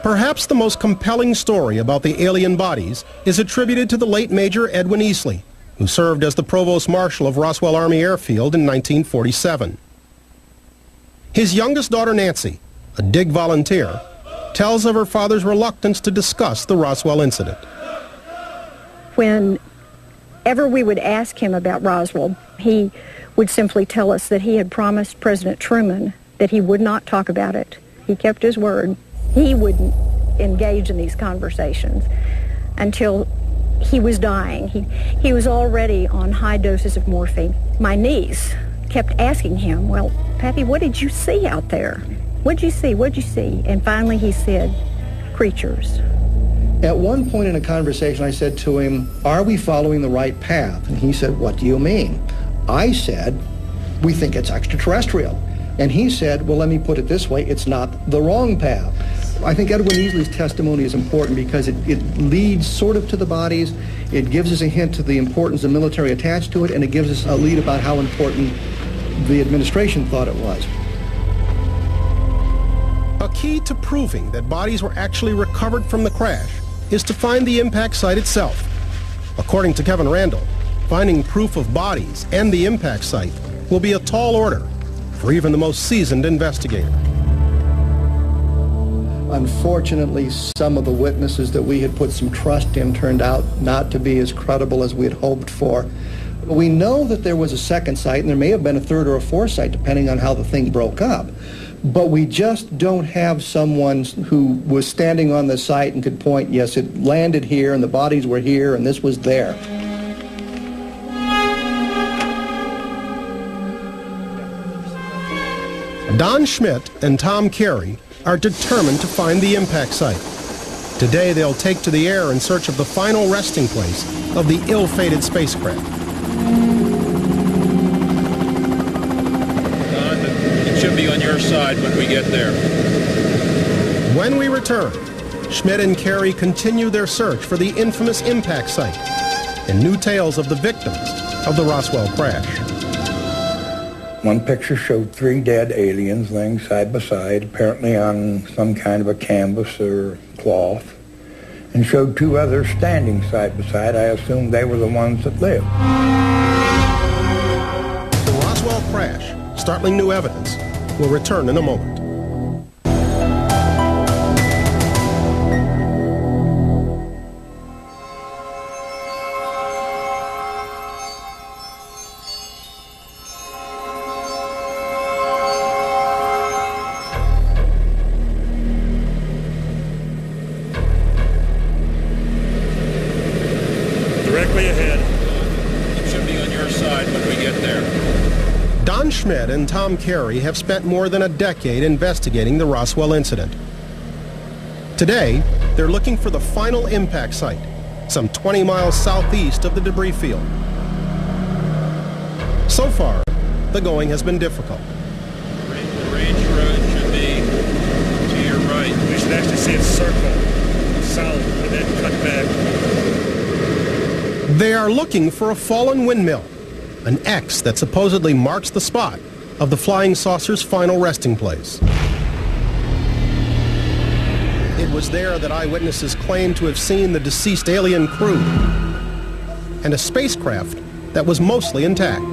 Perhaps the most compelling story about the alien bodies is attributed to the late Major Edwin Easley, who served as the Provost Marshal of Roswell Army Airfield in 1947. His youngest daughter, Nancy, a dig volunteer, tells of her father's reluctance to discuss the Roswell incident. Whenever we would ask him about Roswell, he would simply tell us that he had promised President Truman that he would not talk about it. He kept his word. He wouldn't engage in these conversations until he was dying. He was already on high doses of morphine. My niece kept asking him, well, Pappy, what did you see out there? What'd you see? What'd you see? And finally he said, creatures. At one point in a conversation, I said to him, are we following the right path? And he said, what do you mean? I said, we think it's extraterrestrial. And he said, well, let me put it this way, it's not the wrong path. I think Edwin Easley's testimony is important because it leads sort of to the bodies, it gives us a hint to the importance of military attached to it, and it gives us a lead about how important the administration thought it was. A key to proving that bodies were actually recovered from the crash is to find the impact site itself. According to Kevin Randall, finding proof of bodies and the impact site will be a tall order for even the most seasoned investigator. Unfortunately, some of the witnesses that we had put some trust in turned out not to be as credible as we had hoped for. We know that there was a second site, and there may have been a third or a fourth site, depending on how the thing broke up. But we just don't have someone who was standing on the site and could point, yes, it landed here, and the bodies were here, and this was there. Don Schmidt and Tom Carey are determined to find the impact site. Today they'll take to the air in search of the final resting place of the ill-fated spacecraft. Don, it should be on your side when we get there. When we return, Schmidt and Carey continue their search for the infamous impact site and new tales of the victims of the Roswell crash. One picture showed 3 dead aliens laying side by side, apparently on some kind of a canvas or cloth, and showed 2 others standing side by side. I assumed they were the ones that lived. The Roswell Crash, Startling New Evidence, will return in a moment. Schmidt and Tom Carey have spent more than a decade investigating the Roswell incident. Today, they're looking for the final impact site, some 20 miles southeast of the debris field. So far, the going has been difficult. The range road should be to your right. We should actually see it circle south and then cut back. They are looking for a fallen windmill, an X that supposedly marks the spot of the flying saucer's final resting place. It was there that eyewitnesses claimed to have seen the deceased alien crew and a spacecraft that was mostly intact.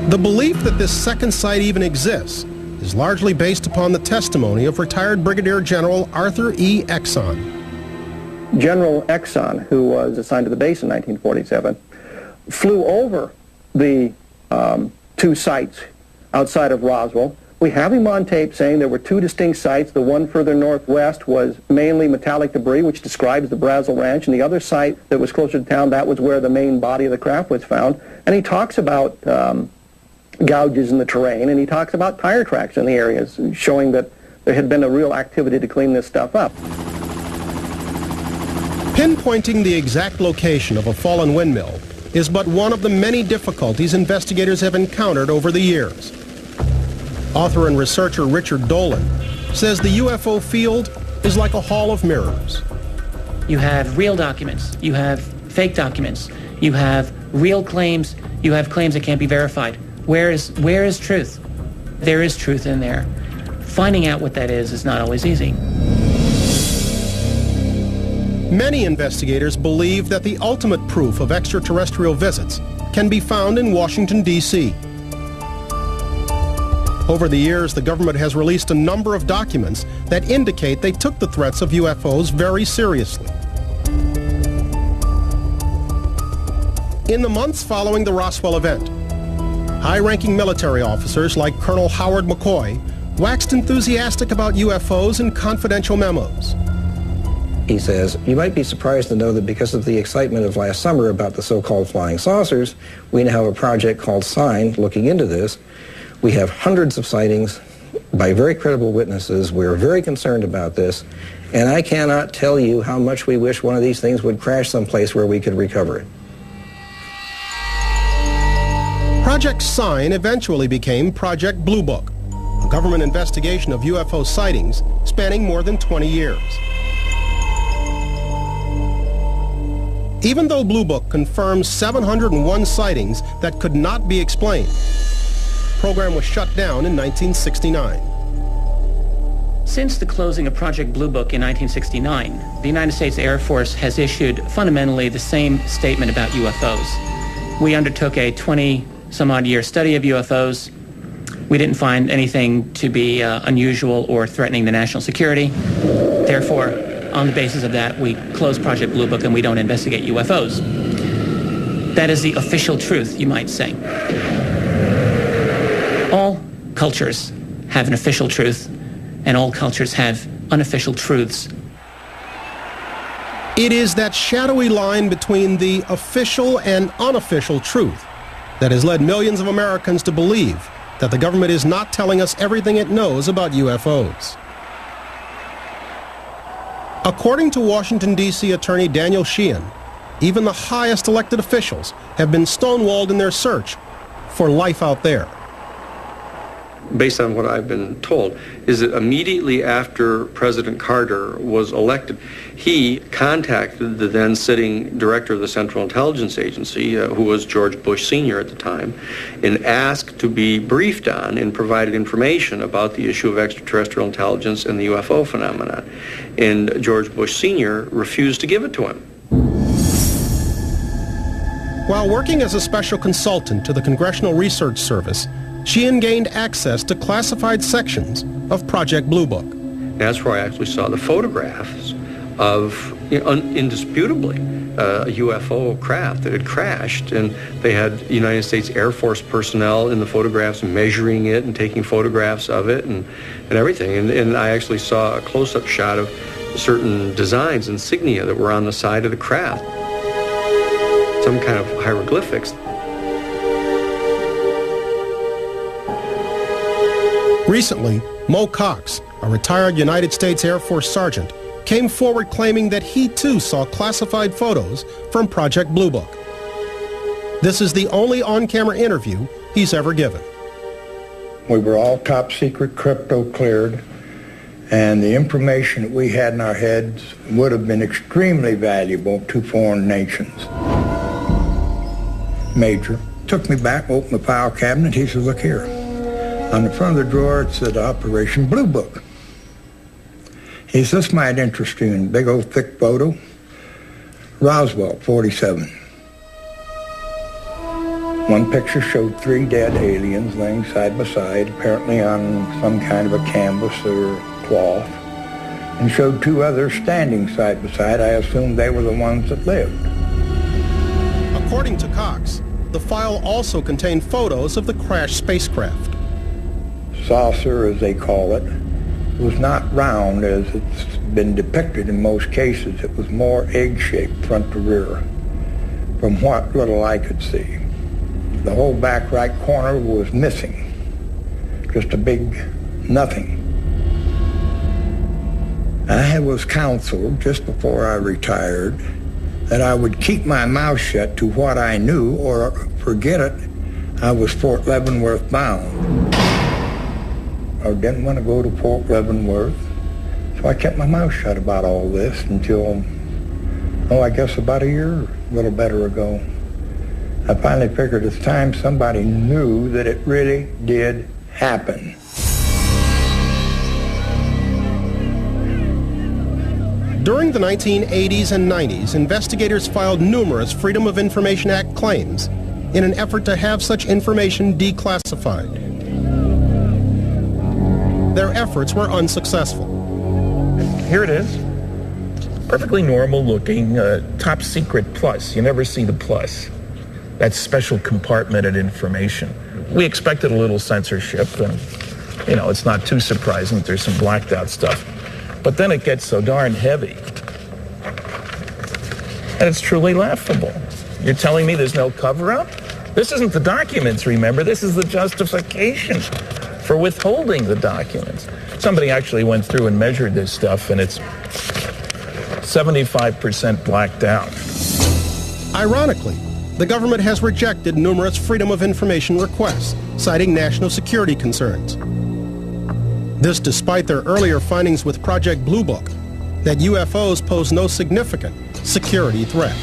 The belief that this second site even exists is largely based upon the testimony of retired Brigadier General Arthur E. Exon. General Exon, who was assigned to the base in 1947, flew over the 2 sites outside of Roswell. We have him on tape saying there were 2 distinct sites. The one further northwest was mainly metallic debris, which describes the Brazel Ranch, and the other site that was closer to town, that was where the main body of the craft was found. And he talks about gouges in the terrain, and he talks about tire tracks in the areas, showing that there had been a real activity to clean this stuff up. Pinpointing the exact location of a fallen windmill is but one of the many difficulties investigators have encountered over the years. Author and researcher Richard Dolan says the UFO field is like a hall of mirrors. You have real documents, you have fake documents, you have real claims, you have claims that can't be verified. Where is truth? There is truth in there. finding out what that is not always easy. Many investigators believe that the ultimate proof of extraterrestrial visits can be found in Washington, D.C. Over the years, the government has released a number of documents that indicate they took the threats of UFOs very seriously. In the months following the Roswell event, high-ranking military officers like Colonel Howard McCoy waxed enthusiastic about UFOs in confidential memos. He says, you might be surprised to know that because of the excitement of last summer about the so-called flying saucers, we now have a project called SIGN looking into this. We have hundreds of sightings by very credible witnesses. We're very concerned about this, and I cannot tell you how much we wish one of these things would crash someplace where we could recover it. Project SIGN eventually became Project Blue Book, a government investigation of UFO sightings spanning more than 20 years. Even though Blue Book confirms 701 sightings that could not be explained, the program was shut down in 1969. Since the closing of Project Blue Book in 1969, the United States Air Force has issued fundamentally the same statement about UFOs. We undertook a 20-some-odd year study of UFOs. We didn't find anything to be unusual or threatening the national security. Therefore, on the basis of that, we close Project Blue Book and we don't investigate UFOs. That is the official truth, you might say. All cultures have an official truth, and all cultures have unofficial truths. It is that shadowy line between the official and unofficial truth that has led millions of Americans to believe that the government is not telling us everything it knows about UFOs. According to Washington, D.C. Attorney Daniel Sheehan, even the highest elected officials have been stonewalled in their search for life out there. Based on what I've been told, is that immediately after President Carter was elected, he contacted the then sitting director of the Central Intelligence Agency, who was George Bush Sr. at the time, and asked to be briefed on and provided information about the issue of extraterrestrial intelligence and the UFO phenomenon. And George Bush Sr. refused to give it to him. While working as a special consultant to the Congressional Research Service, Sheehan gained access to classified sections of Project Blue Book. That's where I actually saw the photographs of, indisputably, a UFO craft that had crashed, and they had United States Air Force personnel in the photographs measuring it and taking photographs of it and everything. And I actually saw a close-up shot of certain designs, insignia that were on the side of the craft, some kind of hieroglyphics. Recently, Mo Cox, a retired United States Air Force sergeant, came forward claiming that he too saw classified photos from Project Blue Book. This is the only on-camera interview he's ever given. We were all top secret crypto cleared, and the information that we had in our heads would have been extremely valuable to foreign nations. Major took me back, opened the file cabinet. He said, look here. On the front of the drawer, it said Operation Blue Book. He said, this might interest you. In big old thick photo, Roswell, 47. One picture showed 3 dead aliens laying side by side, apparently on some kind of a canvas or cloth, and showed 2 others standing side by side. I assumed they were the ones that lived. According to Cox, the file also contained photos of the crashed spacecraft. Saucer, as they call it, was not round as it's been depicted in most cases. It was more egg-shaped front to rear, from what little I could see. The whole back right corner was missing, just a big nothing. I was counseled just before I retired that I would keep my mouth shut to what I knew, or forget it, I was Fort Leavenworth bound. I didn't want to go to Fort Leavenworth, so I kept my mouth shut about all this until, I guess about a year, a little better ago. I finally figured it's time somebody knew that it really did happen. During the 1980s and 90s, investigators filed numerous Freedom of Information Act claims in an effort to have such information declassified. Their efforts were unsuccessful. Here it is. Perfectly normal looking, top secret plus. You never see the plus. That's special compartmented information. We expected a little censorship, and it's not too surprising that there's some blacked out stuff. But then it gets so darn heavy. And it's truly laughable. You're telling me there's no cover-up? This isn't the documents, remember? This is the justification for withholding the documents. Somebody actually went through and measured this stuff, and it's 75% blacked out. Ironically, the government has rejected numerous Freedom of Information requests, citing national security concerns. This despite their earlier findings with Project Blue Book that UFOs pose no significant security threat.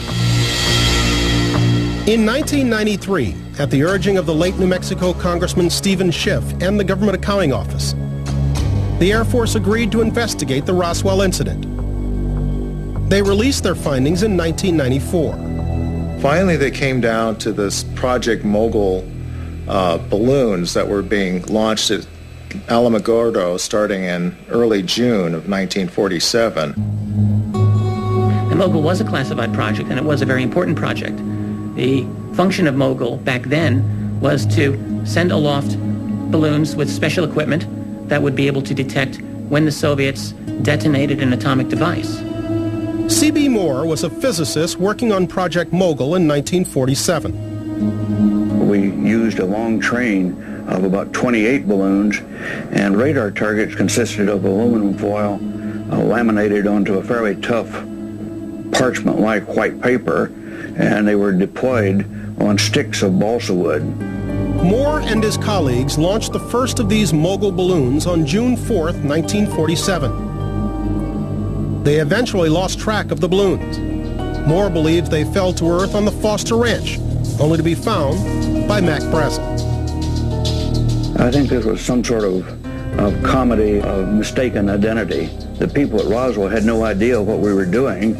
In 1993, at the urging of the late New Mexico Congressman Stephen Schiff and the Government Accounting Office, the Air Force agreed to investigate the Roswell incident. They released their findings in 1994. Finally, they came down to this Project Mogul balloons that were being launched at Alamogordo starting in early June of 1947. The Mogul was a classified project, and it was a very important project. The function of Mogul back then was to send aloft balloons with special equipment that would be able to detect when the Soviets detonated an atomic device. C.B. Moore was a physicist working on Project Mogul in 1947. We used a long train of about 28 balloons, and radar targets consisted of aluminum foil laminated onto a fairly tough parchment-like white paper, and they were deployed on sticks of balsa wood. Moore and his colleagues launched the first of these Mogul balloons on June 4th, 1947. They eventually lost track of the balloons. Moore believes they fell to Earth on the Foster Ranch, only to be found by Mac Brazel. I think this was some sort of comedy of mistaken identity. The people at Roswell had no idea what we were doing.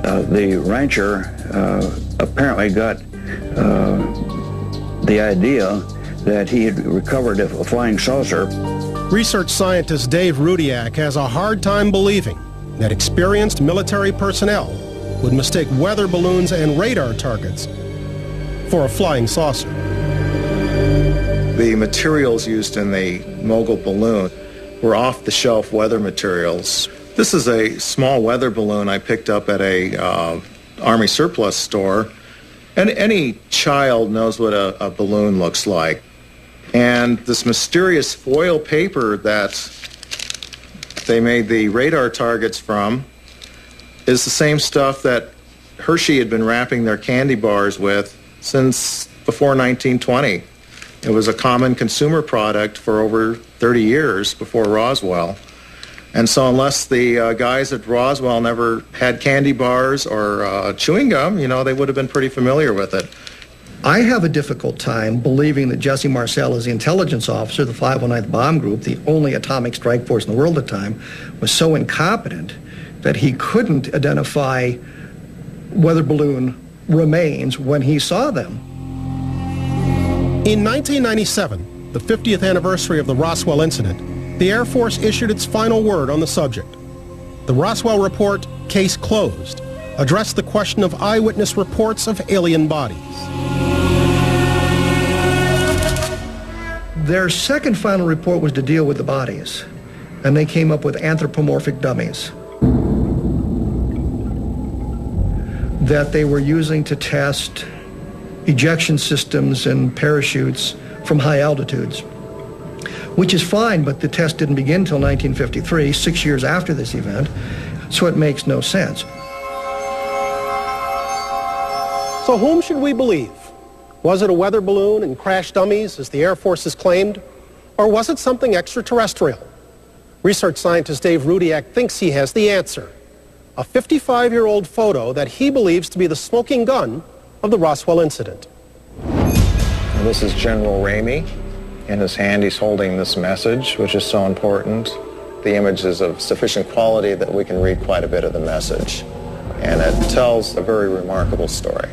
The rancher apparently got the idea that he had recovered a flying saucer. Research scientist Dave Rudiak has a hard time believing that experienced military personnel would mistake weather balloons and radar targets for a flying saucer. The materials used in the Mogul balloon were off-the-shelf weather materials. This is a small weather balloon I picked up at a Army surplus store. And any child knows what a balloon looks like. And this mysterious foil paper that they made the radar targets from is the same stuff that Hershey had been wrapping their candy bars with since before 1920. It was a common consumer product for over 30 years before Roswell. And so unless the guys at Roswell never had candy bars or chewing gum, they would have been pretty familiar with it. I have a difficult time believing that Jesse Marcel, as the intelligence officer of the 509th Bomb Group, the only atomic strike force in the world at the time, was so incompetent that he couldn't identify weather balloon remains when he saw them. In 1997, the 50th anniversary of the Roswell incident, the Air Force issued its final word on the subject. The Roswell report, Case Closed, addressed the question of eyewitness reports of alien bodies. Their second final report was to deal with the bodies, and they came up with anthropomorphic dummies that they were using to test ejection systems and parachutes from high altitudes, which is fine, but the test didn't begin until 1953, 6 years after this event, so it makes no sense. So whom should we believe? Was it a weather balloon and crash dummies, as the Air Force has claimed? Or was it something extraterrestrial? Research scientist Dave Rudiak thinks he has the answer. A 55-year-old photo that he believes to be the smoking gun of the Roswell incident. This is General Ramey. In his hand, he's holding this message, which is so important. The image is of sufficient quality that we can read quite a bit of the message. And it tells a very remarkable story.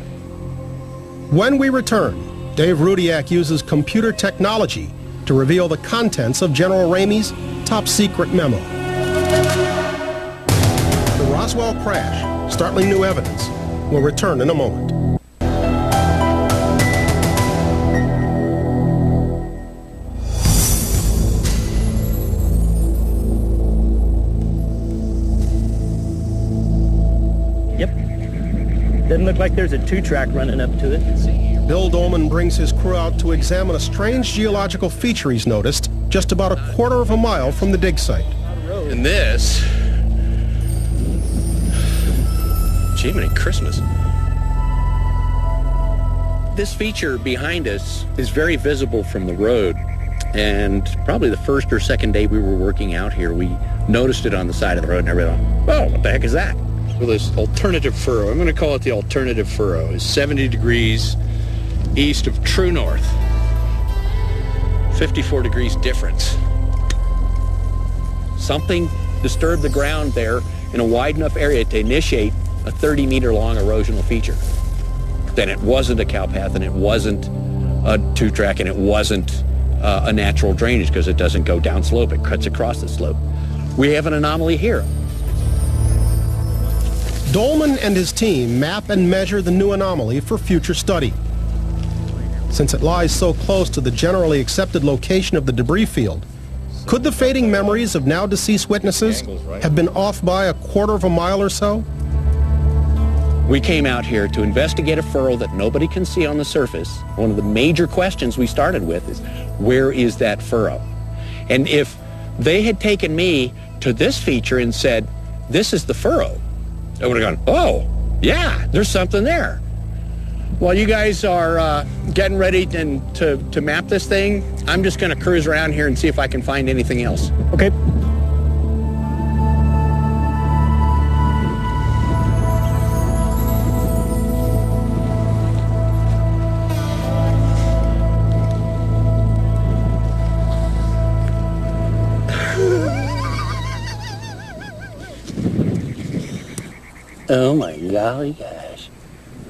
When we return, Dave Rudiak uses computer technology to reveal the contents of General Ramey's top-secret memo. The Roswell Crash, Startling New Evidence, will return in a moment. Doesn't look like there's a two-track running up to it. Bill Dolman brings his crew out to examine a strange geological feature he's noticed just about a quarter of a mile from the dig site. And this... Jiminy Christmas. This feature behind us is very visible from the road. And probably the first or second day we were working out here, we noticed it on the side of the road and everything. Oh, what the heck is that? Well, this alternative furrow, I'm going to call it the alternative furrow, is 70 degrees east of true north. 54 degrees difference. Something disturbed the ground there in a wide enough area to initiate a 30-meter-long erosional feature. Then it wasn't a cow path, and it wasn't a two-track, and it wasn't a natural drainage because it doesn't go down slope. It cuts across the slope. We have an anomaly here. Dolman and his team map and measure the new anomaly for future study. Since it lies so close to the generally accepted location of the debris field, could the fading memories of now deceased witnesses have been off by a quarter of a mile or so? We came out here to investigate a furrow that nobody can see on the surface. One of the major questions we started with is, where is that furrow? And if they had taken me to this feature and said, this is the furrow, I would have gone, oh, yeah, there's something there. While you guys are getting ready to map this thing, I'm just going to cruise around here and see if I can find anything else. Okay. Oh my golly gosh.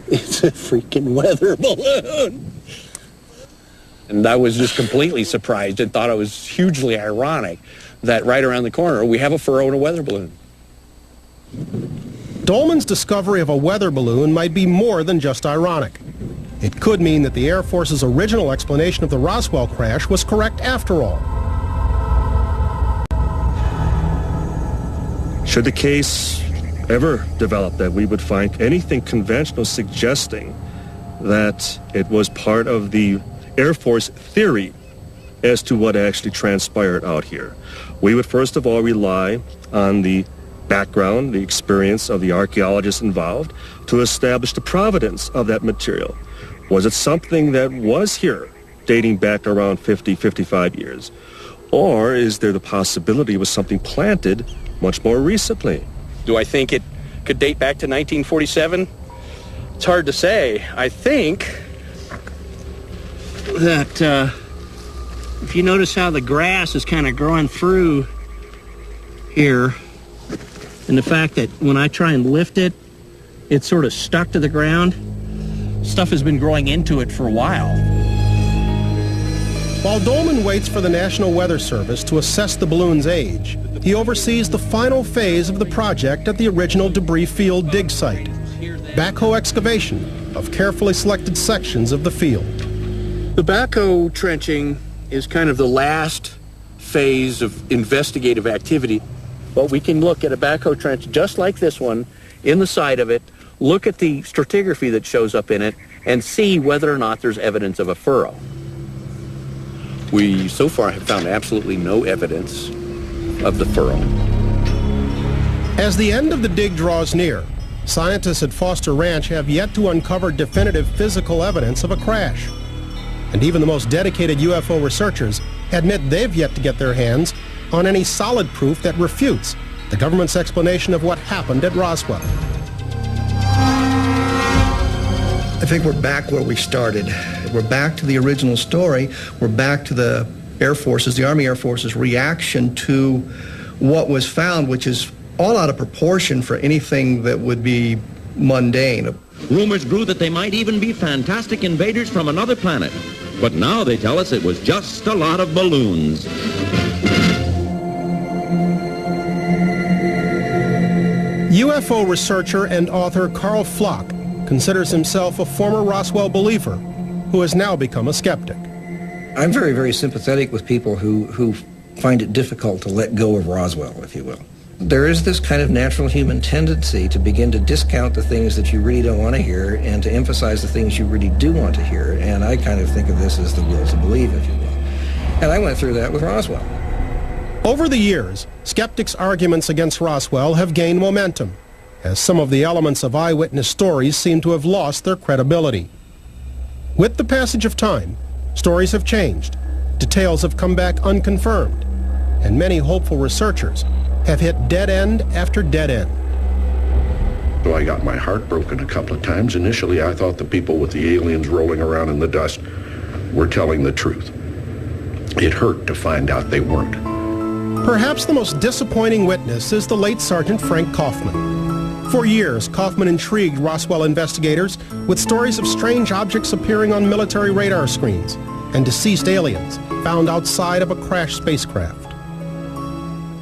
It's a freaking weather balloon. And I was just completely surprised and thought it was hugely ironic that right around the corner we have a furrow and a weather balloon. Dolman's discovery of a weather balloon might be more than just ironic. It could mean that the Air Force's original explanation of the Roswell crash was correct after all. Should the case ever develop that we would find anything conventional suggesting that it was part of the Air Force theory as to what actually transpired out here, we would first of all rely on the background, the experience of the archaeologists involved to establish the provenance of that material. Was it something that was here dating back around 50, 55 years? Or is there the possibility it was something planted much more recently? Do I think it could date back to 1947? It's hard to say. I think that if you notice how the grass is kind of growing through here, and the fact that when I try and lift it, it's sort of stuck to the ground. Stuff has been growing into it for a while. While Dolman waits for the National Weather Service to assess the balloon's age, he oversees the final phase of the project at the original debris field dig site, backhoe excavation of carefully selected sections of the field. The backhoe trenching is kind of the last phase of investigative activity, but we can look at a backhoe trench just like this one in the side of it, look at the stratigraphy that shows up in it, and see whether or not there's evidence of a furrow. We so far have found absolutely no evidence of the furrow. As the end of the dig draws near, scientists at Foster Ranch have yet to uncover definitive physical evidence of a crash. And even the most dedicated UFO researchers admit they've yet to get their hands on any solid proof that refutes the government's explanation of what happened at Roswell. I think we're back where we started. We're back to the original story. We're back to the Air Force's, the Army Air Force's reaction to what was found, which is all out of proportion for anything that would be mundane. Rumors grew that they might even be fantastic invaders from another planet. But now they tell us it was just a lot of balloons. UFO researcher and author Carl Flock considers himself a former Roswell believer who has now become a skeptic. I'm very, very sympathetic with people who find it difficult to let go of Roswell, if you will. There is this kind of natural human tendency to begin to discount the things that you really don't want to hear and to emphasize the things you really do want to hear, and I kind of think of this as the will to believe, if you will. And I went through that with Roswell. Over the years, skeptics' arguments against Roswell have gained momentum, as some of the elements of eyewitness stories seem to have lost their credibility. With the passage of time, stories have changed, details have come back unconfirmed, and many hopeful researchers have hit dead end after dead end. So I got my heart broken a couple of times. Initially, I thought the people with the aliens rolling around in the dust were telling the truth. It hurt to find out they weren't. Perhaps the most disappointing witness is the late Sergeant Frank Kaufman. For years, Kaufman intrigued Roswell investigators with stories of strange objects appearing on military radar screens and deceased aliens found outside of a crashed spacecraft.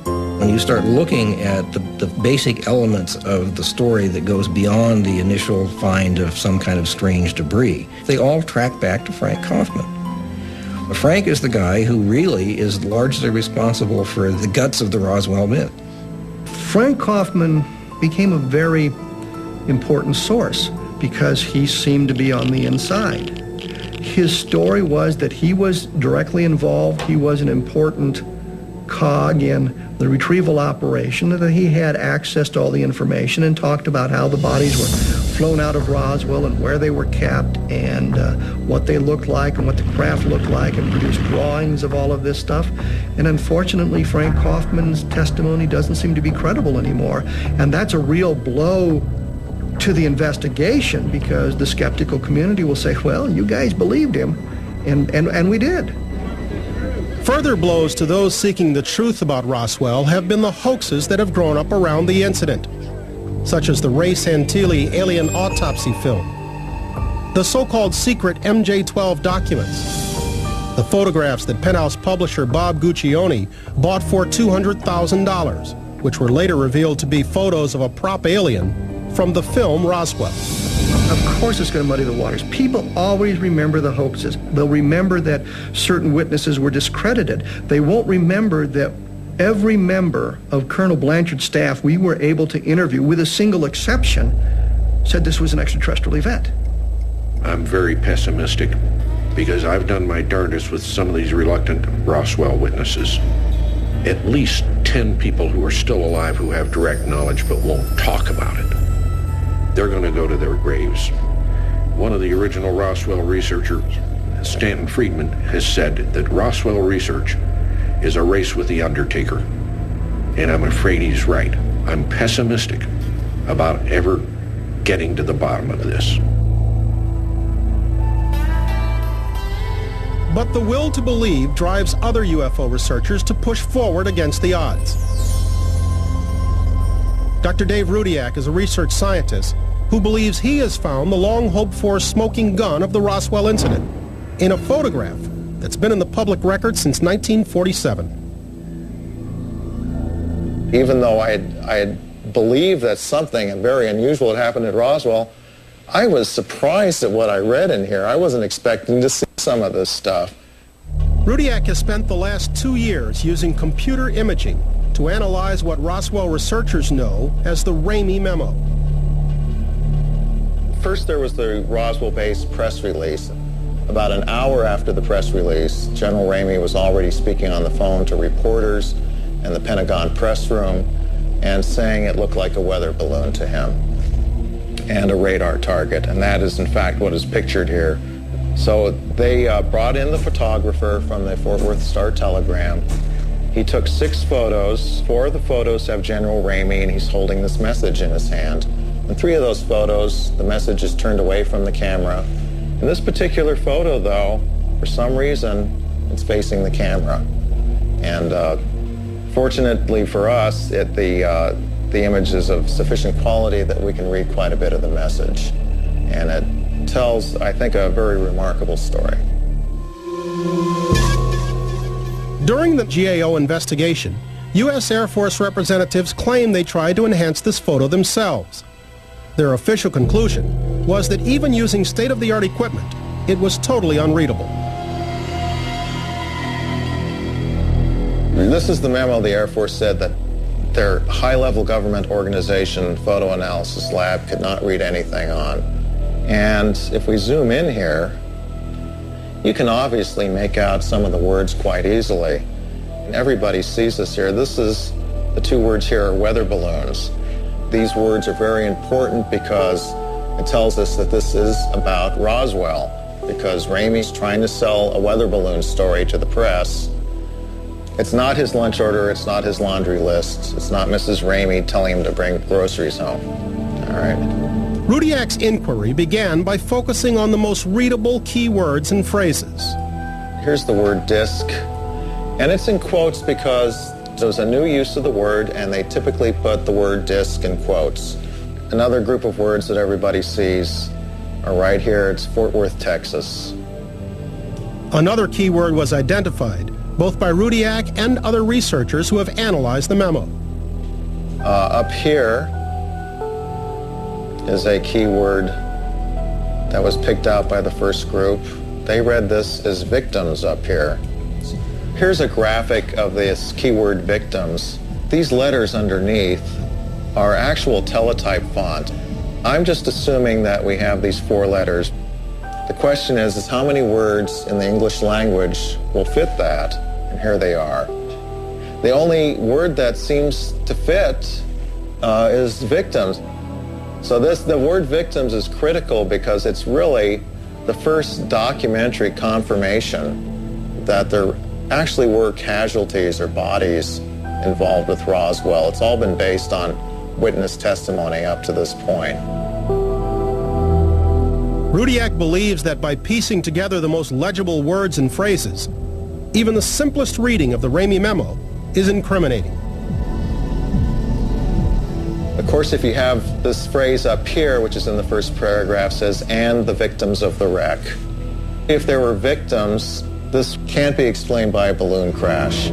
When you start looking at the basic elements of the story that goes beyond the initial find of some kind of strange debris, they all track back to Frank Kaufman. Frank is the guy who really is largely responsible for the guts of the Roswell myth. Frank Kaufman became a very important source because he seemed to be on the inside. His story was that he was directly involved. He was an important cog in the retrieval operation, that he had access to all the information and talked about how the bodies were flown out of Roswell and where they were kept and what they looked like and what the craft looked like, and produced drawings of all of this stuff. And unfortunately, Frank Kaufman's testimony doesn't seem to be credible anymore. And that's a real blow to the investigation, because the skeptical community will say, well, you guys believed him, and we did. Further blows to those seeking the truth about Roswell have been the hoaxes that have grown up around the incident, such as the Ray Santilli alien autopsy film, the so-called secret MJ-12 documents, the photographs that Penthouse publisher Bob Guccione bought for $200,000, which were later revealed to be photos of a prop alien from the film Roswell. Of course it's going to muddy the waters. People always remember the hoaxes. They'll remember that certain witnesses were discredited. They won't remember that every member of Colonel Blanchard's staff we were able to interview, with a single exception, said this was an extraterrestrial event. I'm very pessimistic because I've done my darndest with some of these reluctant Roswell witnesses. At least 10 people who are still alive who have direct knowledge but won't talk about it. They're going to go to their graves. One of the original Roswell researchers, Stanton Friedman, has said that Roswell research is a race with the Undertaker. And I'm afraid he's right. I'm pessimistic about ever getting to the bottom of this. But the will to believe drives other UFO researchers to push forward against the odds. Dr. Dave Rudiak is a research scientist who believes he has found the long-hoped-for smoking gun of the Roswell incident in a photograph that's been in the public record since 1947. Even though I had believed that something very unusual had happened at Roswell, I was surprised at what I read in here. I wasn't expecting to see some of this stuff. Rudiak has spent the last 2 years using computer imaging to analyze what Roswell researchers know as the Ramey Memo. First, there was the Roswell-based press release. About an hour after the press release, General Ramey was already speaking on the phone to reporters in the Pentagon press room and saying it looked like a weather balloon to him and a radar target, and that is in fact what is pictured here. So they brought in the photographer from the Fort Worth Star-Telegram. He took 6 photos. 4 of the photos have General Ramey, and he's holding this message in his hand. In 3 of those photos, the message is turned away from the camera. In this particular photo, though, for some reason, it's facing the camera. And Fortunately for us, the image is of sufficient quality that we can read quite a bit of the message. And it tells, I think, a very remarkable story. During the GAO investigation, U.S. Air Force representatives claimed they tried to enhance this photo themselves. Their official conclusion was that even using state-of-the-art equipment, it was totally unreadable. This is the memo the Air Force said that their high-level government organization photo analysis lab could not read anything on. And if we zoom in here, you can obviously make out some of the words quite easily. Everybody sees this here. The two words here are weather balloons. These words are very important because it tells us that this is about Roswell, because Ramey's trying to sell a weather balloon story to the press. It's not his lunch order, it's not his laundry list, it's not Mrs. Ramey telling him to bring groceries home. All right. Rudiak's inquiry began by focusing on the most readable key words and phrases. Here's the word disc, and it's in quotes because there's a new use of the word, and they typically put the word disc in quotes. Another group of words that everybody sees are right here. It's Fort Worth, Texas. Another key word was identified, both by Rudiak and other researchers who have analyzed the memo. Up here is a key word that was picked out by the first group. They read this as victims up here. Here's a graphic of this keyword victims. These letters underneath are actual teletype font. I'm just assuming that we have these 4 letters. The question is how many words in the English language will fit that? And here they are. The only word that seems to fit is victims. So the word victims is critical because it's really the first documentary confirmation that there actually were casualties or bodies involved with Roswell. It's all been based on witness testimony up to this point. Rudiak believes that by piecing together the most legible words and phrases, even the simplest reading of the Ramey memo is incriminating. Of course, if you have this phrase up here, which is in the first paragraph, says, and the victims of the wreck. If there were victims, this can't be explained by a balloon crash.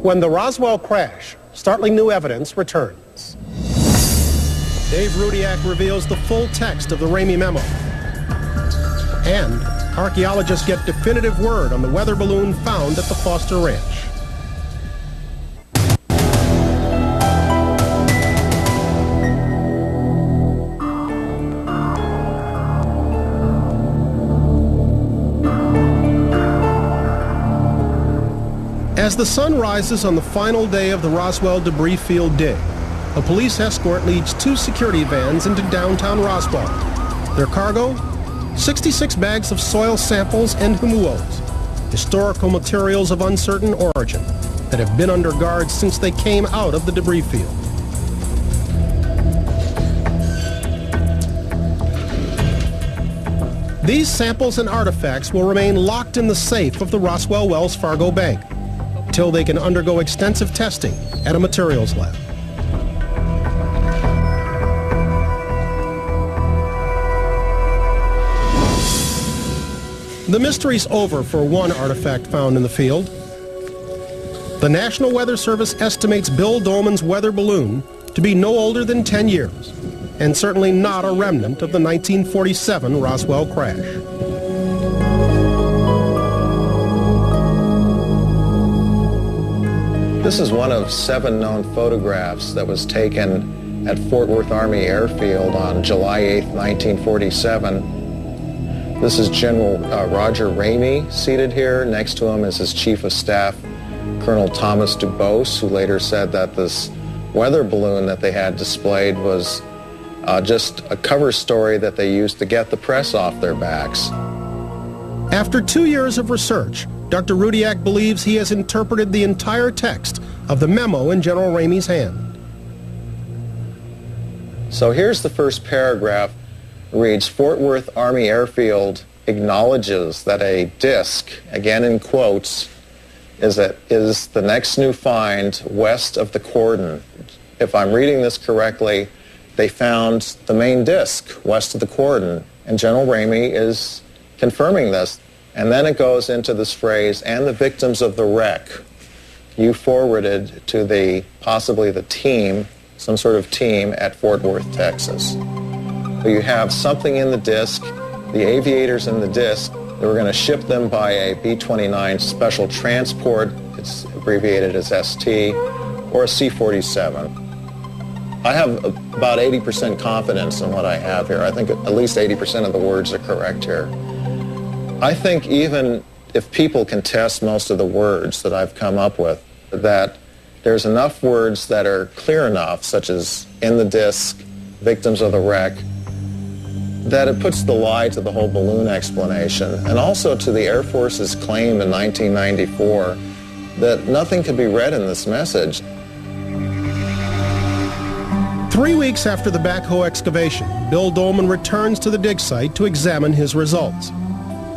When the Roswell Crash, Startling New Evidence returns. Dave Rudiak reveals the full text of the Ramey memo. And archaeologists get definitive word on the weather balloon found at the Foster Ranch. As the sun rises on the final day of the Roswell debris field dig, a police escort leads 2 security vans into downtown Roswell. Their cargo, 66 bags of soil samples and humuos, historical materials of uncertain origin that have been under guard since they came out of the debris field. These samples and artifacts will remain locked in the safe of the Roswell Wells Fargo Bank until they can undergo extensive testing at a materials lab. The mystery's over for one artifact found in the field. The National Weather Service estimates Bill Dolman's weather balloon to be no older than 10 years, and certainly not a remnant of the 1947 Roswell crash. This is one of 7 known photographs that was taken at Fort Worth Army Airfield on July 8, 1947. This is General Roger Ramey seated here. Next to him is his Chief of Staff, Colonel Thomas Dubose, who later said that this weather balloon that they had displayed was just a cover story that they used to get the press off their backs. After 2 years of research, Dr. Rudiak believes he has interpreted the entire text of the memo in General Ramey's hand. So here's the first paragraph. It reads, Fort Worth Army Airfield, acknowledges that a disk, again in quotes, is the next new find west of the cordon. If I'm reading this correctly, they found the main disk west of the cordon, and General Ramey is confirming this. And then it goes into this phrase, and the victims of the wreck. You forwarded to possibly the team, some sort of team at Fort Worth, Texas. So you have something in the disk, the aviators in the disk. They were going to ship them by a B-29 special transport, it's abbreviated as ST, or a C-47. I have about 80% confidence in what I have here. I think at least 80% of the words are correct here. I think even if people contest most of the words that I've come up with, that there's enough words that are clear enough, such as in the disk, victims of the wreck, that it puts the lie to the whole balloon explanation, and also to the Air Force's claim in 1994 that nothing could be read in this message. 3 weeks after the backhoe excavation, Bill Dolman returns to the dig site to examine his results.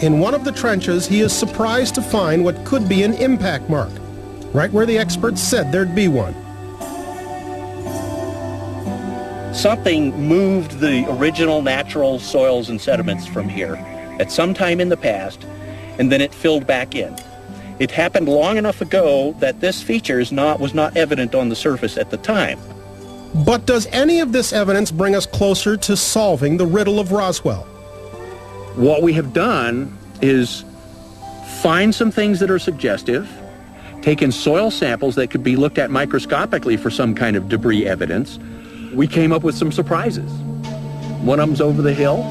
In one of the trenches, he is surprised to find what could be an impact mark, right where the experts said there'd be one. Something moved the original natural soils and sediments from here at some time in the past, and then it filled back in. It happened long enough ago that this feature was not evident on the surface at the time. But does any of this evidence bring us closer to solving the riddle of Roswell? What we have done is find some things that are suggestive, taken soil samples that could be looked at microscopically for some kind of debris evidence. We came up with some surprises. One of them's over the hill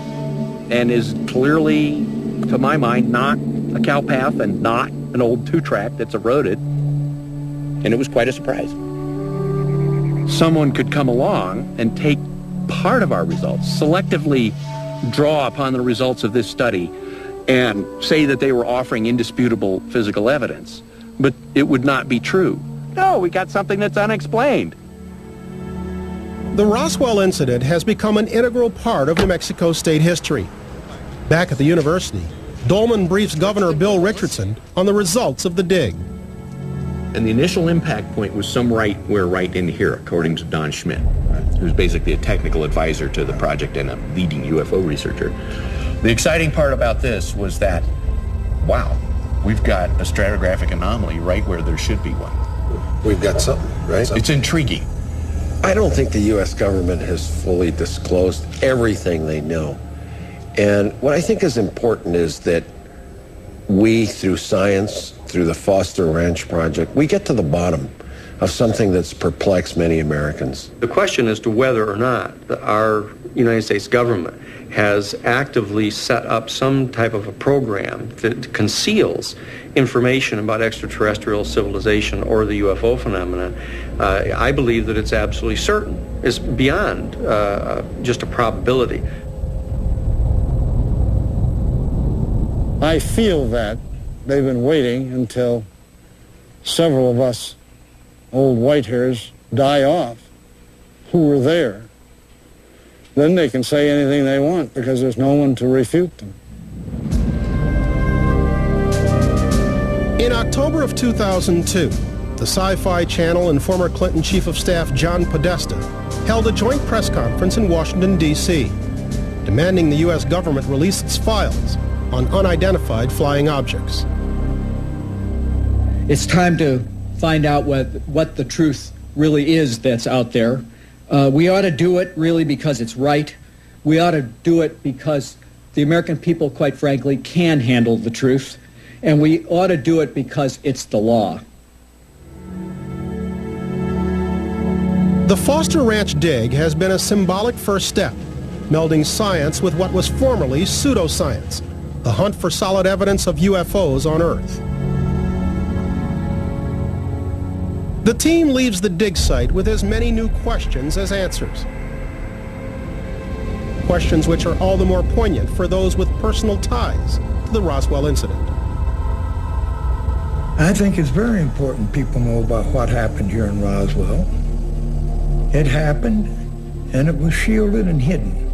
and is clearly, to my mind, not a cow path and not an old two-track that's eroded. And it was quite a surprise. Someone could come along and take part of our results, selectively draw upon the results of this study and say that they were offering indisputable physical evidence. But it would not be true. No, we got something that's unexplained. The Roswell incident has become an integral part of New Mexico state history. Back at the university, Dolman briefs Governor Bill Richardson on the results of the dig. And the initial impact point was right in here, according to Don Schmidt, who's basically a technical advisor to the project and a leading UFO researcher. The exciting part about this was that, wow, we've got a stratigraphic anomaly right where there should be one. We've got something, right? It's intriguing. I don't think the U.S. government has fully disclosed everything they know. And what I think is important is that we, through science, through the Foster Ranch Project, we get to the bottom of something that's perplexed many Americans. The question as to whether or not our United States government has actively set up some type of a program that conceals information about extraterrestrial civilization or the UFO phenomenon, I believe that it's absolutely certain. It's beyond just a probability. I feel that they've been waiting until several of us old white hairs die off who were there. Then they can say anything they want because there's no one to refute them. In October of 2002, the Sci-Fi Channel and former Clinton Chief of Staff John Podesta held a joint press conference in Washington, D.C., demanding the U.S. government release its files on unidentified flying objects. It's time to find out what the truth really is that's out there. We ought to do it really because it's right. We ought to do it because the American people, quite frankly, can handle the truth. And we ought to do it because it's the law. The Foster Ranch dig has been a symbolic first step, melding science with what was formerly pseudoscience, the hunt for solid evidence of UFOs on Earth. The team leaves the dig site with as many new questions as answers. Questions which are all the more poignant for those with personal ties to the Roswell incident. I think it's very important people know about what happened here in Roswell. It happened, and it was shielded and hidden.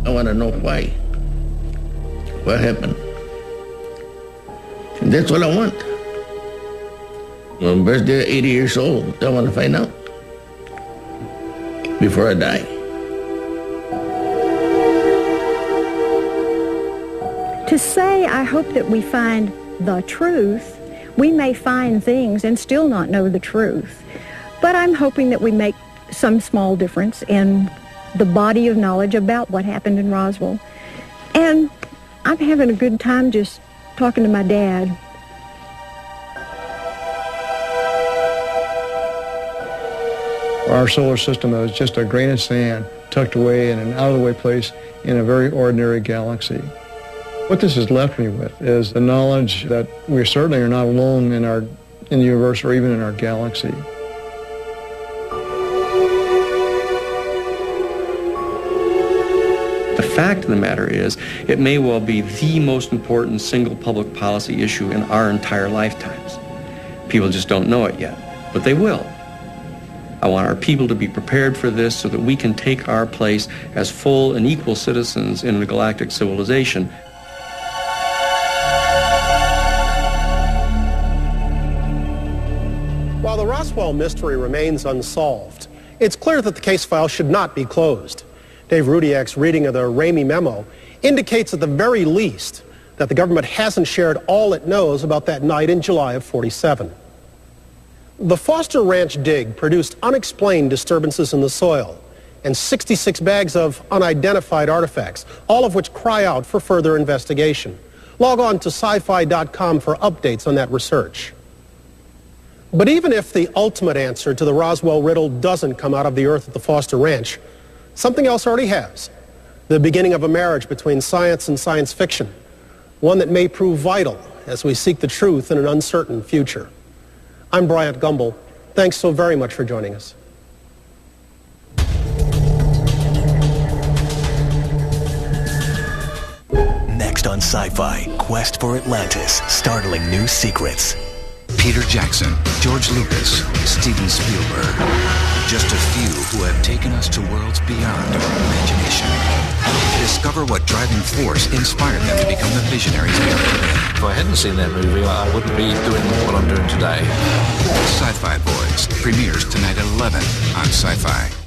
I want to know why. what happened. And that's what I want. When I'm birthday, 80 years old, I want to find out before I die. To say, I hope that we find the truth, we may find things and still not know the truth. But I'm hoping that we make some small difference in the body of knowledge about what happened in Roswell. And I'm having a good time just talking to my dad. Our solar system is just a grain of sand tucked away in an out-of-the-way place in a very ordinary galaxy. What this has left me with is the knowledge that we certainly are not alone in the universe or even in our galaxy. The fact of the matter is, it may well be the most important single public policy issue in our entire lifetimes. People just don't know it yet, but they will. I want our people to be prepared for this so that we can take our place as full and equal citizens in a galactic civilization. While the Roswell mystery remains unsolved, it's clear that the case file should not be closed. Dave Rudiak's reading of the Ramey memo indicates at the very least that the government hasn't shared all it knows about that night in July of '47. The Foster Ranch dig produced unexplained disturbances in the soil and 66 bags of unidentified artifacts, all of which cry out for further investigation. Log on to sci-fi.com for updates on that research. But even if the ultimate answer to the Roswell riddle doesn't come out of the earth at the Foster Ranch, something else already has. The beginning of a marriage between science and science fiction, one that may prove vital as we seek the truth in an uncertain future. I'm Bryant Gumbel. Thanks so very much for joining us. Next on Sci-Fi, Quest for Atlantis, Startling New Secrets. Peter Jackson, George Lucas, Steven Spielberg. Just a few who have taken us to worlds beyond our imagination. Discover what driving force inspired them to become the visionaries they are today. If I hadn't seen that movie, I wouldn't be doing what I'm doing today. Sci-Fi Boys premieres tonight at 11 on Sci-Fi.